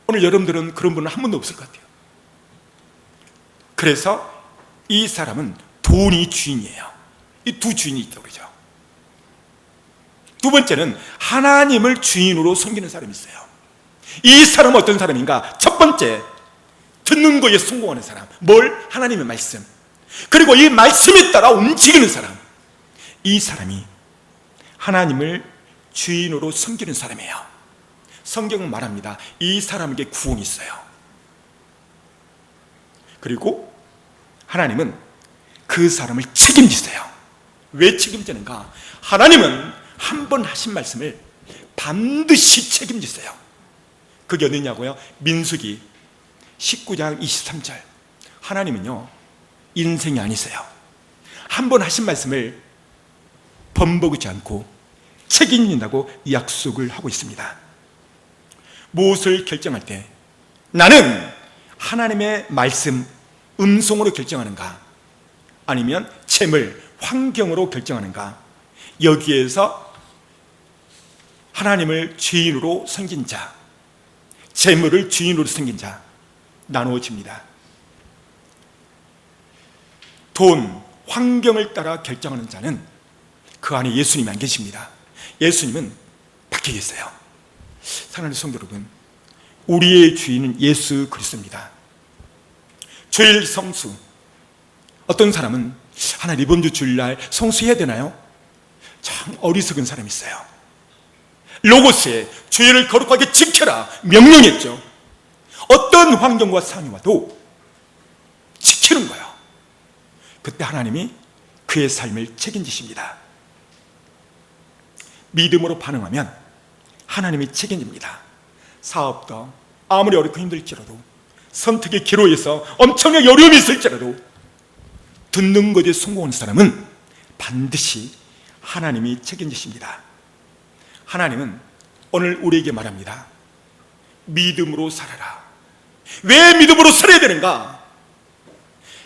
오늘 여러분들은 그런 분은 한 번도 없을 것 같아요. 그래서 이 사람은 돈이 주인이에요. 이 두 주인이 있다고 그러죠. 두 번째는 하나님을 주인으로 섬기는 사람이 있어요. 이 사람은 어떤 사람인가? 첫 번째, 듣는 거에 성공하는 사람. 뭘? 하나님의 말씀. 그리고 이 말씀에 따라 움직이는 사람. 이 사람이 하나님을 주인으로 섬기는 사람이에요. 성경은 말합니다. 이 사람에게 구원이 있어요. 그리고 하나님은 그 사람을 책임지세요. 왜 책임지는가? 하나님은 한 번 하신 말씀을 반드시 책임지세요. 그게 어디냐고요? 민수기 19장 23절. 하나님은요, 인생이 아니세요. 한 번 하신 말씀을 번복하지 않고 책임진다고 약속을 하고 있습니다. 무엇을 결정할 때 나는 하나님의 말씀, 음성으로 결정하는가? 아니면 재물, 환경으로 결정하는가? 여기에서 하나님을 주인으로 섬긴 자, 재물을 주인으로 섬긴 자 나누어집니다. 돈, 환경을 따라 결정하는 자는 그 안에 예수님이 안 계십니다. 예수님은 밖에 계세요. 사랑하는 성도 여러분, 우리의 주인은 예수 그리스도입니다. 주일 성수, 어떤 사람은 하나님 이번 주 주일날 성수해야 되나요? 참 어리석은 사람이 있어요. 로고스에 주일을 거룩하게 지켜라 명령했죠. 어떤 환경과 상황이 와도 지키는 거예요. 그때 하나님이 그의 삶을 책임지십니다. 믿음으로 반응하면 하나님이 책임집니다. 사업도 아무리 어렵고 힘들지라도, 선택의 기로에서 엄청나게 어려움이 있을지라도 듣는 것에 성공하는 사람은 반드시 하나님이 책임지십니다. 하나님은 오늘 우리에게 말합니다. 믿음으로 살아라. 왜 믿음으로 살아야 되는가?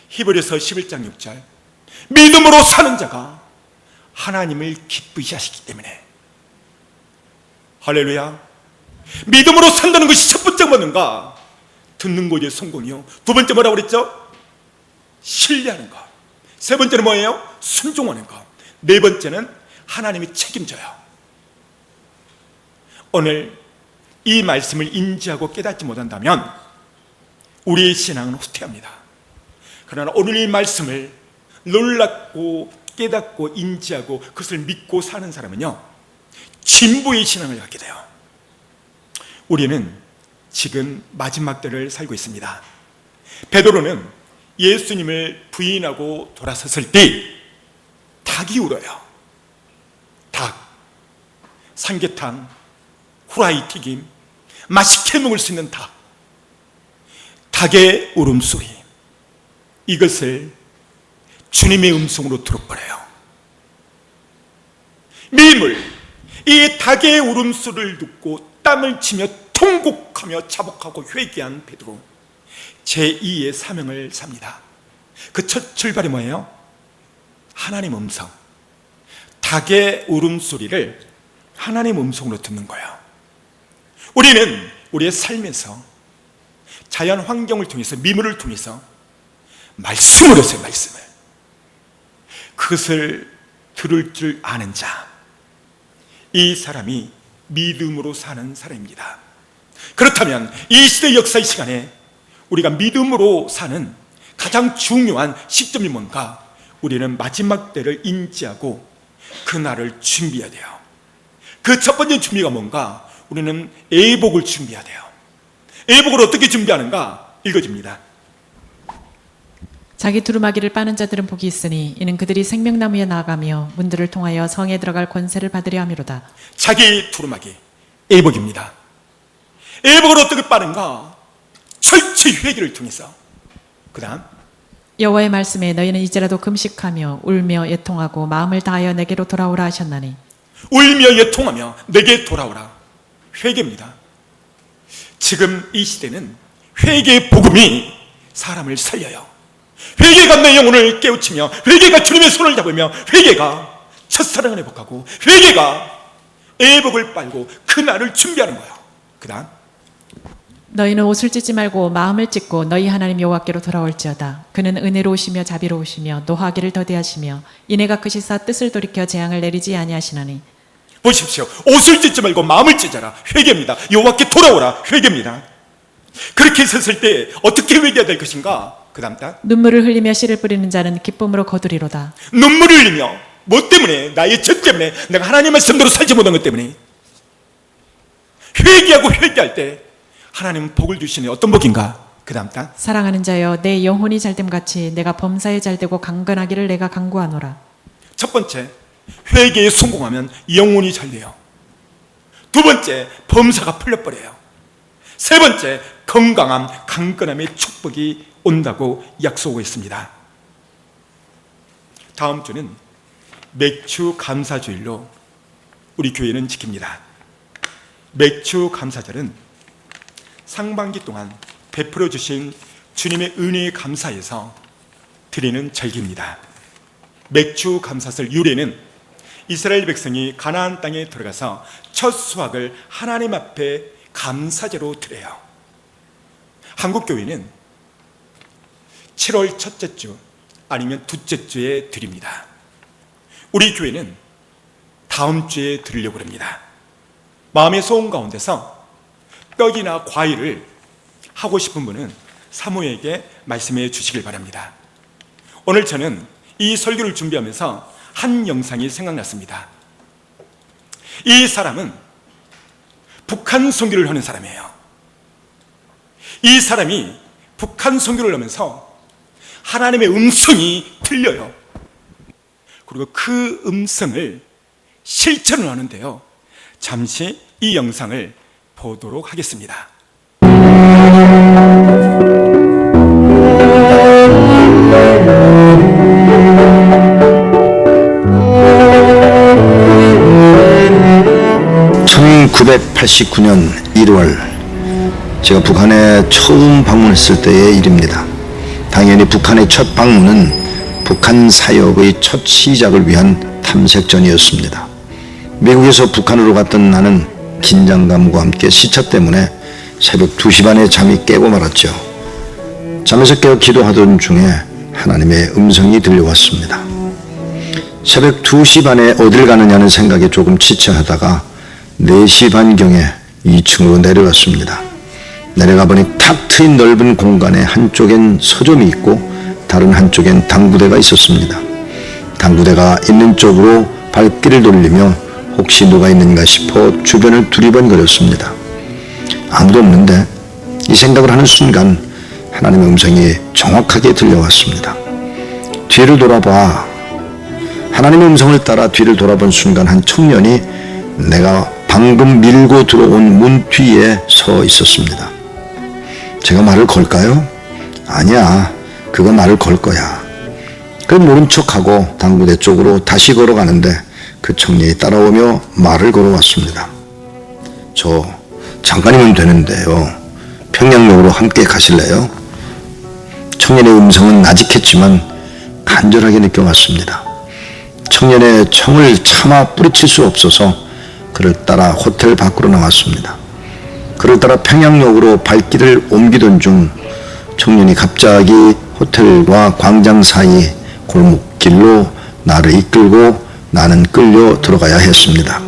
히브리서 11장 6절, 믿음으로 사는 자가 하나님을 기쁘게 하시기 때문에. 할렐루야. 믿음으로 산다는 것이 첫 번째 뭐는가? 듣는 것이 성공이요. 두 번째 뭐라고 그랬죠? 신뢰하는 것. 세 번째는 뭐예요? 순종하는 것. 네 번째는 하나님이 책임져요. 오늘 이 말씀을 인지하고 깨닫지 못한다면 우리의 신앙은 후퇴합니다. 그러나 오늘 이 말씀을 놀랍고 깨닫고 인지하고 그것을 믿고 사는 사람은요, 진보의 신앙을 갖게 돼요. 우리는 지금 마지막 때를 살고 있습니다. 베드로는 예수님을 부인하고 돌아섰을 때 닭이 울어요. 닭, 삼계탕, 후라이 튀김, 맛있게 먹을 수 있는 닭, 닭의 울음소리, 이것을 주님의 음성으로 들어버려요. 미물, 이 닭의 울음소리를 듣고 땀을 치며 통곡하며 자복하고 회개한 베드로, 제2의 사명을 삽니다. 그 첫 출발이 뭐예요? 하나님 음성. 닭의 울음소리를 하나님 음성으로 듣는 거예요. 우리는 우리의 삶에서 자연 환경을 통해서, 미물을 통해서 말씀을 했어요. 말씀을. 그것을 들을 줄 아는 자, 이 사람이 믿음으로 사는 사람입니다. 그렇다면 이 시대 역사의 시간에 우리가 믿음으로 사는 가장 중요한 시점이 뭔가? 우리는 마지막 때를 인지하고 그날을 준비해야 돼요. 그 첫 번째 준비가 뭔가? 우리는 애복을 준비해야 돼요. 애복을 어떻게 준비하는가? 읽어줍니다. 자기 두루마기를 빠는 자들은 복이 있으니 이는 그들이 생명나무에 나아가며 문들을 통하여 성에 들어갈 권세를 받으려 함이로다. 자기 두루마기, 애복입니다. 애복을 어떻게 빠는가? 철저히 회개를 통해서. 그 다음, 여호와의 말씀에 너희는 이제라도 금식하며 울며 애통하고 마음을 다하여 내게로 돌아오라 하셨나니. 울며 애통하며 내게 돌아오라. 회개입니다. 지금 이 시대는 회개의 복음이 사람을 살려요. 회개가 내 영혼을 깨우치며, 회개가 주님의 손을 잡으며, 회개가 첫사랑을 회복하고, 회개가 애복을 빨고 그날을 준비하는 거예요. 그 다음, 너희는 옷을 찢지 말고 마음을 찢고 너희 하나님 여호와께로 돌아올지어다. 그는 은혜로우시며 자비로우시며 노하기를 더디하시며 이내가 크시사 뜻을 돌이켜 재앙을 내리지 아니하시나니. 보십시오. 옷을 찢지 말고 마음을 찢어라. 회개입니다. 여호와께 돌아오라. 회개입니다. 그렇게 섰을 때 어떻게 회개해야 될 것인가? 그 다음 단, 눈물을 흘리며 씨를 뿌리는 자는 기쁨으로 거두리로다. 눈물을 흘리며, 뭐 때문에? 나의 죄 때문에, 내가 하나님의 말씀대로 살지 못한 것 때문에. 회개하고 회개할 때 하나님은 복을 주시네. 어떤 복인가? 그 다음 단, 사랑하는 자여 내 영혼이 잘됨같이 내가 범사에 잘되고 강건하기를 내가 간구하노라. 첫 번째, 회개에 성공하면 영혼이 잘 돼요. 두 번째, 범사가 풀려버려요. 세 번째, 건강함, 강건함의 축복이 온다고 약속하고 있습니다. 다음 주는 맥주 감사주일로 우리 교회는 지킵니다. 맥주 감사절은 상반기 동안 베풀어 주신 주님의 은혜에 감사해서 드리는 절기입니다. 맥주 감사절 유래는 이스라엘 백성이 가나안 땅에 들어가서 첫 수확을 하나님 앞에 감사제로 드려요. 한국 교회는 7월 첫째 주 아니면 둘째 주에 드립니다. 우리 교회는 다음 주에 드리려고 합니다. 마음의 소원 가운데서 떡이나 과일을 하고 싶은 분은 사모에게 말씀해 주시길 바랍니다. 오늘 저는 이 설교를 준비하면서 한 영상이 생각났습니다. 이 사람은 북한 선교를 하는 사람이에요. 이 사람이 북한 선교를 하면서 하나님의 음성이 들려요. 그리고 그 음성을 실천을 하는데요. 잠시 이 영상을 보도록 하겠습니다. (1989년 1월) 제가 북한에 처음 방문했을 때의 일입니다. 당연히 북한의 첫 방문은 북한 사역의 첫 시작을 위한 탐색전이었습니다. 미국에서 북한으로 갔던 나는 긴장감과 함께 시차 때문에 새벽 2시 반에 잠이 깨고 말았죠. 잠에서 깨어 기도하던 중에 하나님의 음성이 들려왔습니다. 새벽 2시 반에 어딜 가느냐는 생각에 조금 지체하다가 4시 반경에 2층으로 내려갔습니다. 내려가 보니 탁 트인 넓은 공간에 한쪽엔 서점이 있고 다른 한쪽엔 당구대가 있었습니다. 당구대가 있는 쪽으로 발길을 돌리며 혹시 누가 있는가 싶어 주변을 두리번거렸습니다. 아무도 없는데 이 생각을 하는 순간 하나님의 음성이 정확하게 들려왔습니다. 뒤를 돌아봐. 하나님의 음성을 따라 뒤를 돌아본 순간 한 청년이 내가 방금 밀고 들어온 문 뒤에 서 있었습니다. 제가 말을 걸까요? 아니야, 그거 말을 걸 거야. 그 모른 척하고 당구대 쪽으로 다시 걸어가는데 그 청년이 따라오며 말을 걸어왔습니다. 저 잠깐이면 되는데요. 평양역으로 함께 가실래요? 청년의 음성은 나직했지만 간절하게 느껴왔습니다. 청년의 청을 차마 뿌리칠 수 없어서 그를 따라 호텔 밖으로 나왔습니다. 그를 따라 평양역으로 발길을 옮기던 중 청년이 갑자기 호텔과 광장 사이 골목길로 나를 이끌고 나는 끌려 들어가야 했습니다.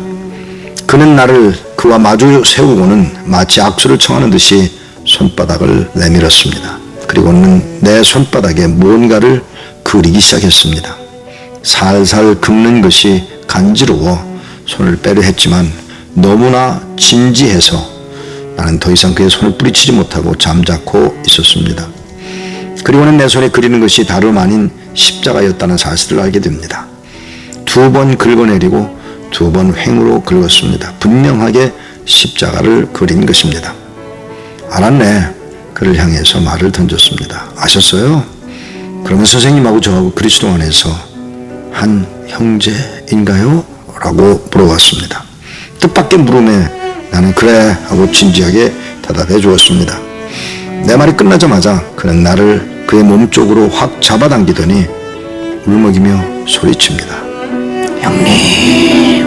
그는 나를 그와 마주 세우고는 마치 악수를 청하는 듯이 손바닥을 내밀었습니다. 그리고는 내 손바닥에 무언가를 그리기 시작했습니다. 살살 긁는 것이 간지러워 손을 빼려 했지만 너무나 진지해서 나는 더 이상 그의 손을 뿌리치지 못하고 잠자코 있었습니다. 그리고는 내 손에 그리는 것이 다름 아닌 십자가였다는 사실을 알게 됩니다. 2번 긁어내리고 2번 횡으로 긁었습니다. 분명하게 십자가를 그린 것입니다. 알았네. 그를 향해서 말을 던졌습니다. 아셨어요? 그러면 선생님하고 저하고 그리스도 안에서 한 형제인가요? 라고 물어봤습니다. 뜻밖의 물음에 나는 그래 하고 진지하게 대답해 주었습니다. 내 말이 끝나자마자 그는 나를 그의 몸 쪽으로 확 잡아당기더니 울먹이며 소리칩니다. 형님.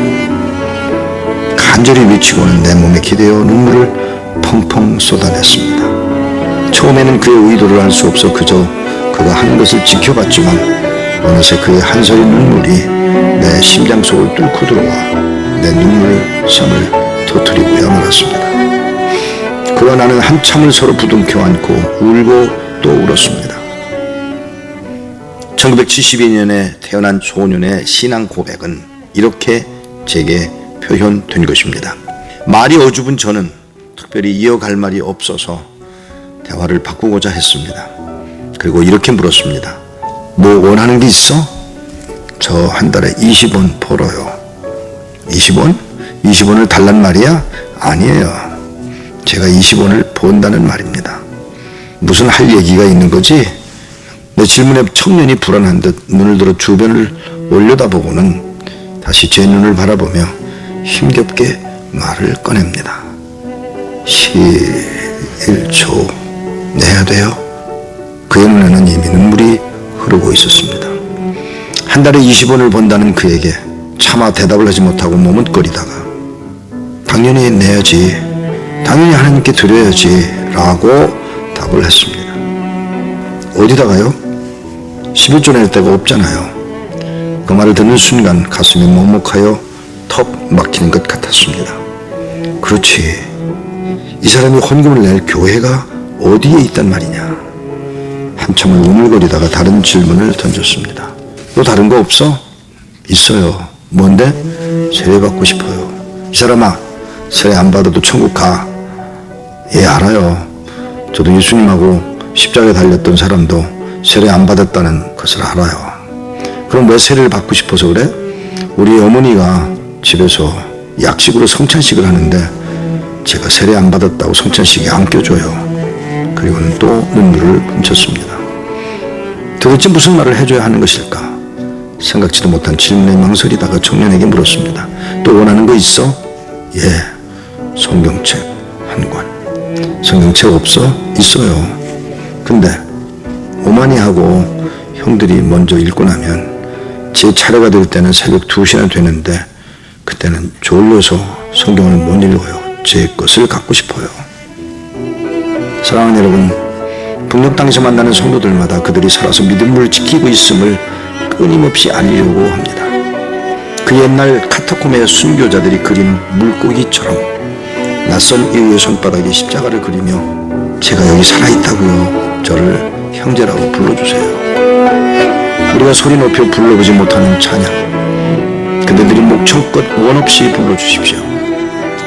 간절히 외치고는 내 몸에 기대어 눈물을 펑펑 쏟아냈습니다. 처음에는 그의 의도를 알 수 없어 그저 그가 하는 것을 지켜봤지만 어느새 그의 한 서리 눈물이 내 심장 속을 뚫고 들어와 내 눈물샘을 터뜨리고야 말았습니다. 그와 나는 한참을 서로 부둥켜 안고 울고 또 울었습니다. 1972년에 태어난 소년의 신앙 고백은 이렇게 제게 표현된 것입니다. 말이 어줍은 저는 특별히 이어갈 말이 없어서 대화를 바꾸고자 했습니다. 그리고 이렇게 물었습니다. 뭐 원하는 게 있어? 저 한 달에 20원 벌어요. 20원? 20원을 달란 말이야? 아니에요. 제가 20원을 번다는 말입니다. 무슨 할 얘기가 있는 거지? 내 질문에 청년이 불안한 듯 눈을 들어 주변을 올려다보고는 다시 제 눈을 바라보며 힘겹게 말을 꺼냅니다. 11조 내야 돼요. 그의 눈에는 이미 눈물이 흐르고 있었습니다. 한 달에 20원을 번다는 그에게 차마 대답을 하지 못하고 머뭇거리다가 당연히 내야지, 당연히 하나님께 드려야지 라고 답을 했습니다. 어디다가요? 11조 낼 데가 없잖아요. 그 말을 듣는 순간 가슴이 먹먹하여 턱 막히는 것 같았습니다. 그렇지, 이 사람이 헌금을 낼 교회가 어디에 있단 말이냐. 한참을 우물거리다가 다른 질문을 던졌습니다. 너 다른 거 없어? 있어요. 뭔데? 세례 받고 싶어요. 이 사람아, 세례 안 받아도 천국 가. 예, 알아요. 저도 예수님하고 십자가에 달렸던 사람도 세례 안 받았다는 것을 알아요. 그럼 왜 세례를 받고 싶어서 그래? 우리 어머니가 집에서 약식으로 성찬식을 하는데 제가 세례 안 받았다고 성찬식에 안 껴줘요. 그리고는 또 눈물을 훔쳤습니다. 도대체 무슨 말을 해줘야 하는 것일까? 생각지도 못한 질문에 망설이다가 청년에게 물었습니다. 또 원하는 거 있어? 예, 성경책 한 권. 성경책 없어? 있어요. 근데 어머니하고 형들이 먼저 읽고 나면 제 차례가 될 때는 새벽 2시나 되는데 그때는 졸려서 성경을 못 읽어요. 제 것을 갖고 싶어요. 사랑하는 여러분, 북녘 땅에서 만나는 성도들마다 그들이 살아서 믿음을 지키고 있음을 끊임없이 알리려고 합니다. 그 옛날 카타콤의 순교자들이 그린 물고기처럼 낯선 이의 손바닥에 십자가를 그리며 제가 여기 살아있다고요. 저를 형제라고 불러주세요. 우리가 소리 높여 불러보지 못하는 찬양, 그대들이 목청껏 원없이 불러주십시오.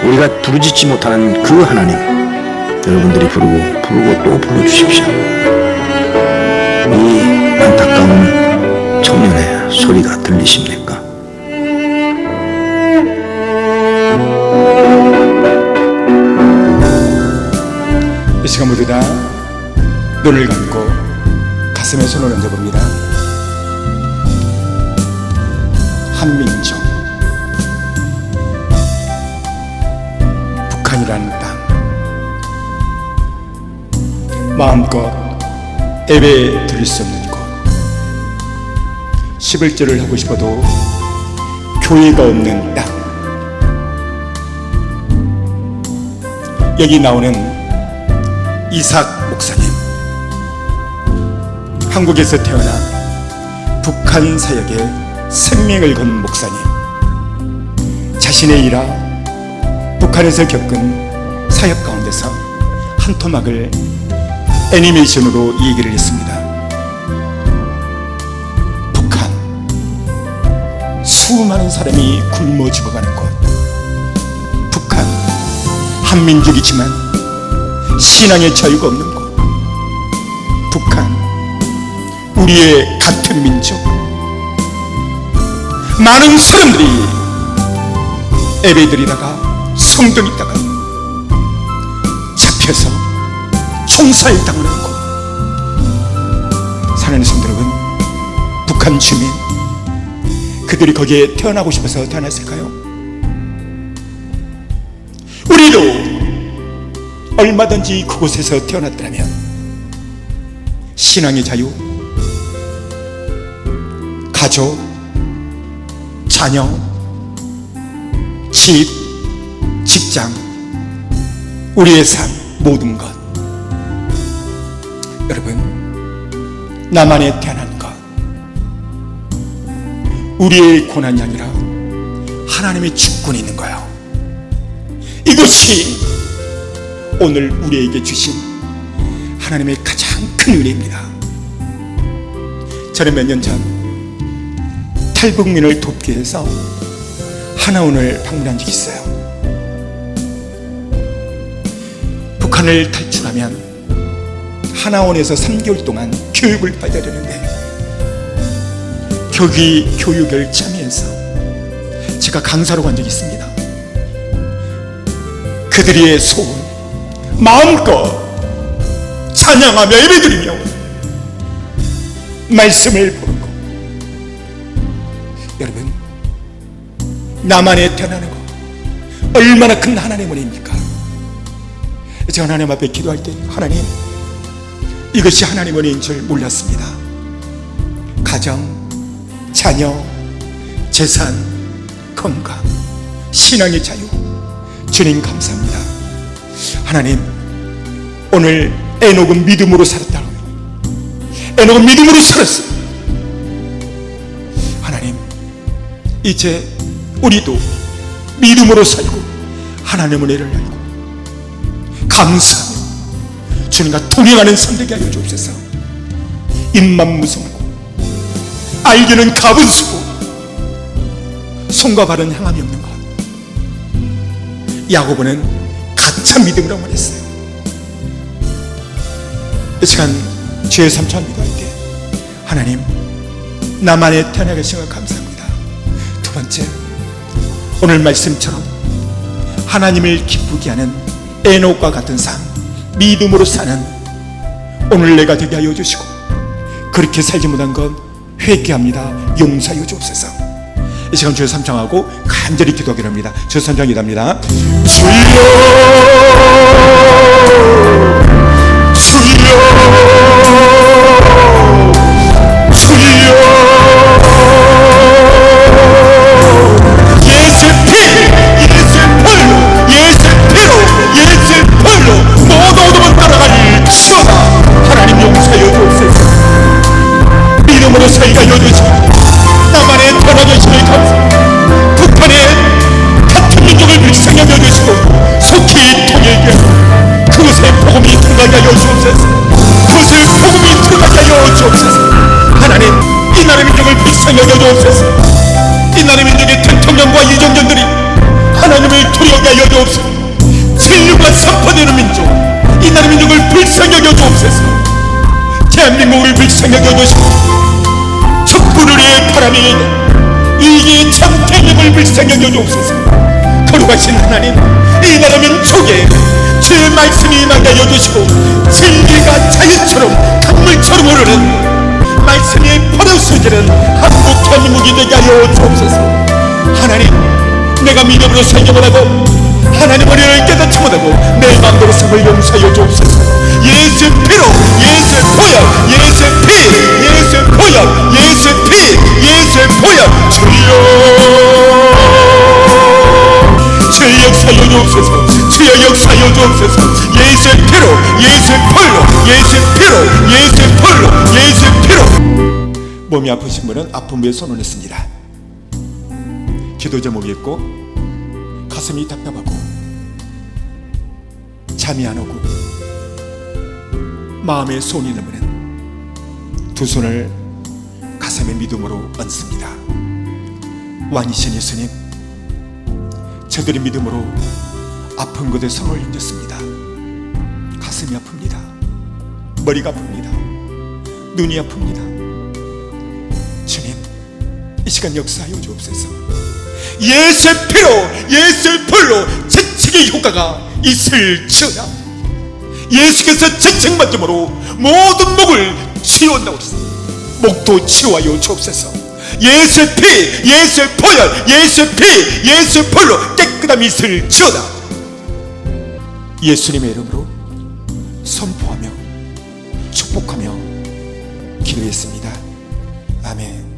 우리가 부르짖지 못하는 그 하나님, 여러분들이 부르고 또 불러주십시오. 이 안타까운 청년의 소리가 들리십니까? 이 시간 모두 다 눈을 감고 가슴에 손을 얹어봅니다. 한민족, 북한이라는 땅, 마음껏 예배 드릴 수 없는 곳, 11절을 하고 싶어도 교회가 없는 땅, 여기 나오는 이삭 목사님, 한국에서 태어나 북한 사역에 생명을 건 목사님, 자신의 일화 북한에서 겪은 사역 가운데서 한 토막을 애니메이션으로 얘기를 했습니다. 북한, 수많은 사람이 굶어 죽어가는 곳. 북한, 한민족이지만 신앙의 자유가 없는 곳. 북한, 우리의 같은 민족. 많은 사람들이 예배드리다가 성전있다가 잡혀서 총살 당하는 곳. 사랑하는 성도 여러분, 북한 주민, 그들이 거기에 태어나고 싶어서 태어났을까요? 우리도 얼마든지 그곳에서 태어났더라면 신앙의 자유, 가족, 자녀, 집, 직장, 우리의 삶, 모든 것. 여러분, 나만에 태어난 것, 우리의 고난이 아니라 하나님의 주권이 있는 거예요. 이것이 오늘 우리에게 주신 하나님의 가장 큰 은혜입니다. 저는 몇 년 전 탈북민을 돕기 위해서 하나원을 방문한 적이 있어요. 북한을 탈출하면 하나원에서 3개월 동안 교육을 받아야 되는데 거기 교육을 참여해서 제가 강사로 간 적이 있습니다. 그들의 소원 마음껏 찬양하며 예배드리며 말씀을 보는 것. 여러분, 나만에 태어나는 것 얼마나 큰 하나님의 은혜입니까? 제가 하나님 앞에 기도할 때, 하나님, 이것이 하나님의 은혜인 줄 몰랐습니다. 가정, 자녀, 재산, 건강, 신앙의 자유, 주님 감사합니다. 하나님, 오늘 에녹은 믿음으로 살았다고요. 에녹은 믿음으로 살았어요. 하나님, 이제 우리도 믿음으로 살고 하나님의 은혜를 알고 감사하며 주님과 동행하는 삶 되게 하여 주옵소서. 입만 무성하고 알기는 가분수고 손과 발은 향함이 없는 것. 야고보는 가짜 믿음이라고 말했어요. 이 시간 주의 삼촌 기도할 때 하나님, 나만의 태어나 계신 것 감사합니다. 두 번째, 오늘 말씀처럼 하나님을 기쁘게 하는 에녹과 같은 삶, 믿음으로 사는 오늘 내가 되게 하여 주시고, 그렇게 살지 못한 건 회개합니다. 용서하여 주옵소서. 이 시간 주여 삼창하고 간절히 기도하기로 합니다. 주여 삼창 기도합니다. 주여, 주여, 주여, 예수의 피, 예수의 벌로, 예수의 피로, 예수의 벌로 모두 어둠은 따라가니 주어라. 하나님 용서하여 주옵소서. 믿음으로 살게 하여 주시고, 나만의 변화되심을 감사합니다. 북한의 같은 민족을 불쌍히 여겨주시고 속히 통일되어 그것에 복음이 들어가게 하여 주옵소서. 그것에 복음이 들어가게 하여 주옵소서. 하나님, 이 나라 민족을 불쌍히 여겨주옵소서. 이 나라 민족의 대통령과 이정전들이 하나님을 두려워하게 하여 주옵소서. 진리가 선포되는 민족, 이 나라 민족을 불쌍히 여겨주옵소서. 대한민국을 불쌍히 여겨주시고 촛불을 위해 바람이 이게 참태님을 불쌍히 여겨주옵소서. 거룩하신 하나님, 이 나라 민족에 주의 말씀이 임하게 여주시고 진리가 자유처럼 강물처럼 흐르는 말씀이 버려서지는 한국 대한민국이 되게 하여 주옵소서. 하나님, 내가 믿음으로 살지 못하고 하나님의 은혜를 깨닫지 못하고 내 마음대로 삶을 용서하여 주옵소서. 예수의 피로, 예수의 보혈, 예수의 피, 예수의 보혈, 예수의 피, 예수의 보혈, 주여, 주의 역사여 주옵소서. 주의 역사여 주옵소서. 예수의 피로, 예수의 펄로, 예수의 피로, 예수의 펄로, 예수의 피로. 몸이 아프신 분은 아픈 부에 손을 냈습니다. 기도 제목이 있고 가슴이 답답하고 잠이 안 오고 마음에 소원이 넘는 두 손을 가슴에 믿음으로 얹습니다. 왕이신 예수님, 저들이 믿음으로 아픈 곳에 손을 얹었습니다. 가슴이 아픕니다. 머리가 아픕니다. 눈이 아픕니다. 주님, 이 시간 역사하여 주옵소서. 예수의 피로, 예수의 불로 채찍의 효과가 있을지어다. 예수께서 채찍만짐으로 모든 목을 치유한다고 했습니다. 목도 치유하여 주옵소서. 예수의 피, 예수의 보혈, 예수의 피, 예수의 불로 깨끗함이 있을지어다. 예수님의 이름으로 선포하며 축복하며 기도했습니다. 아멘.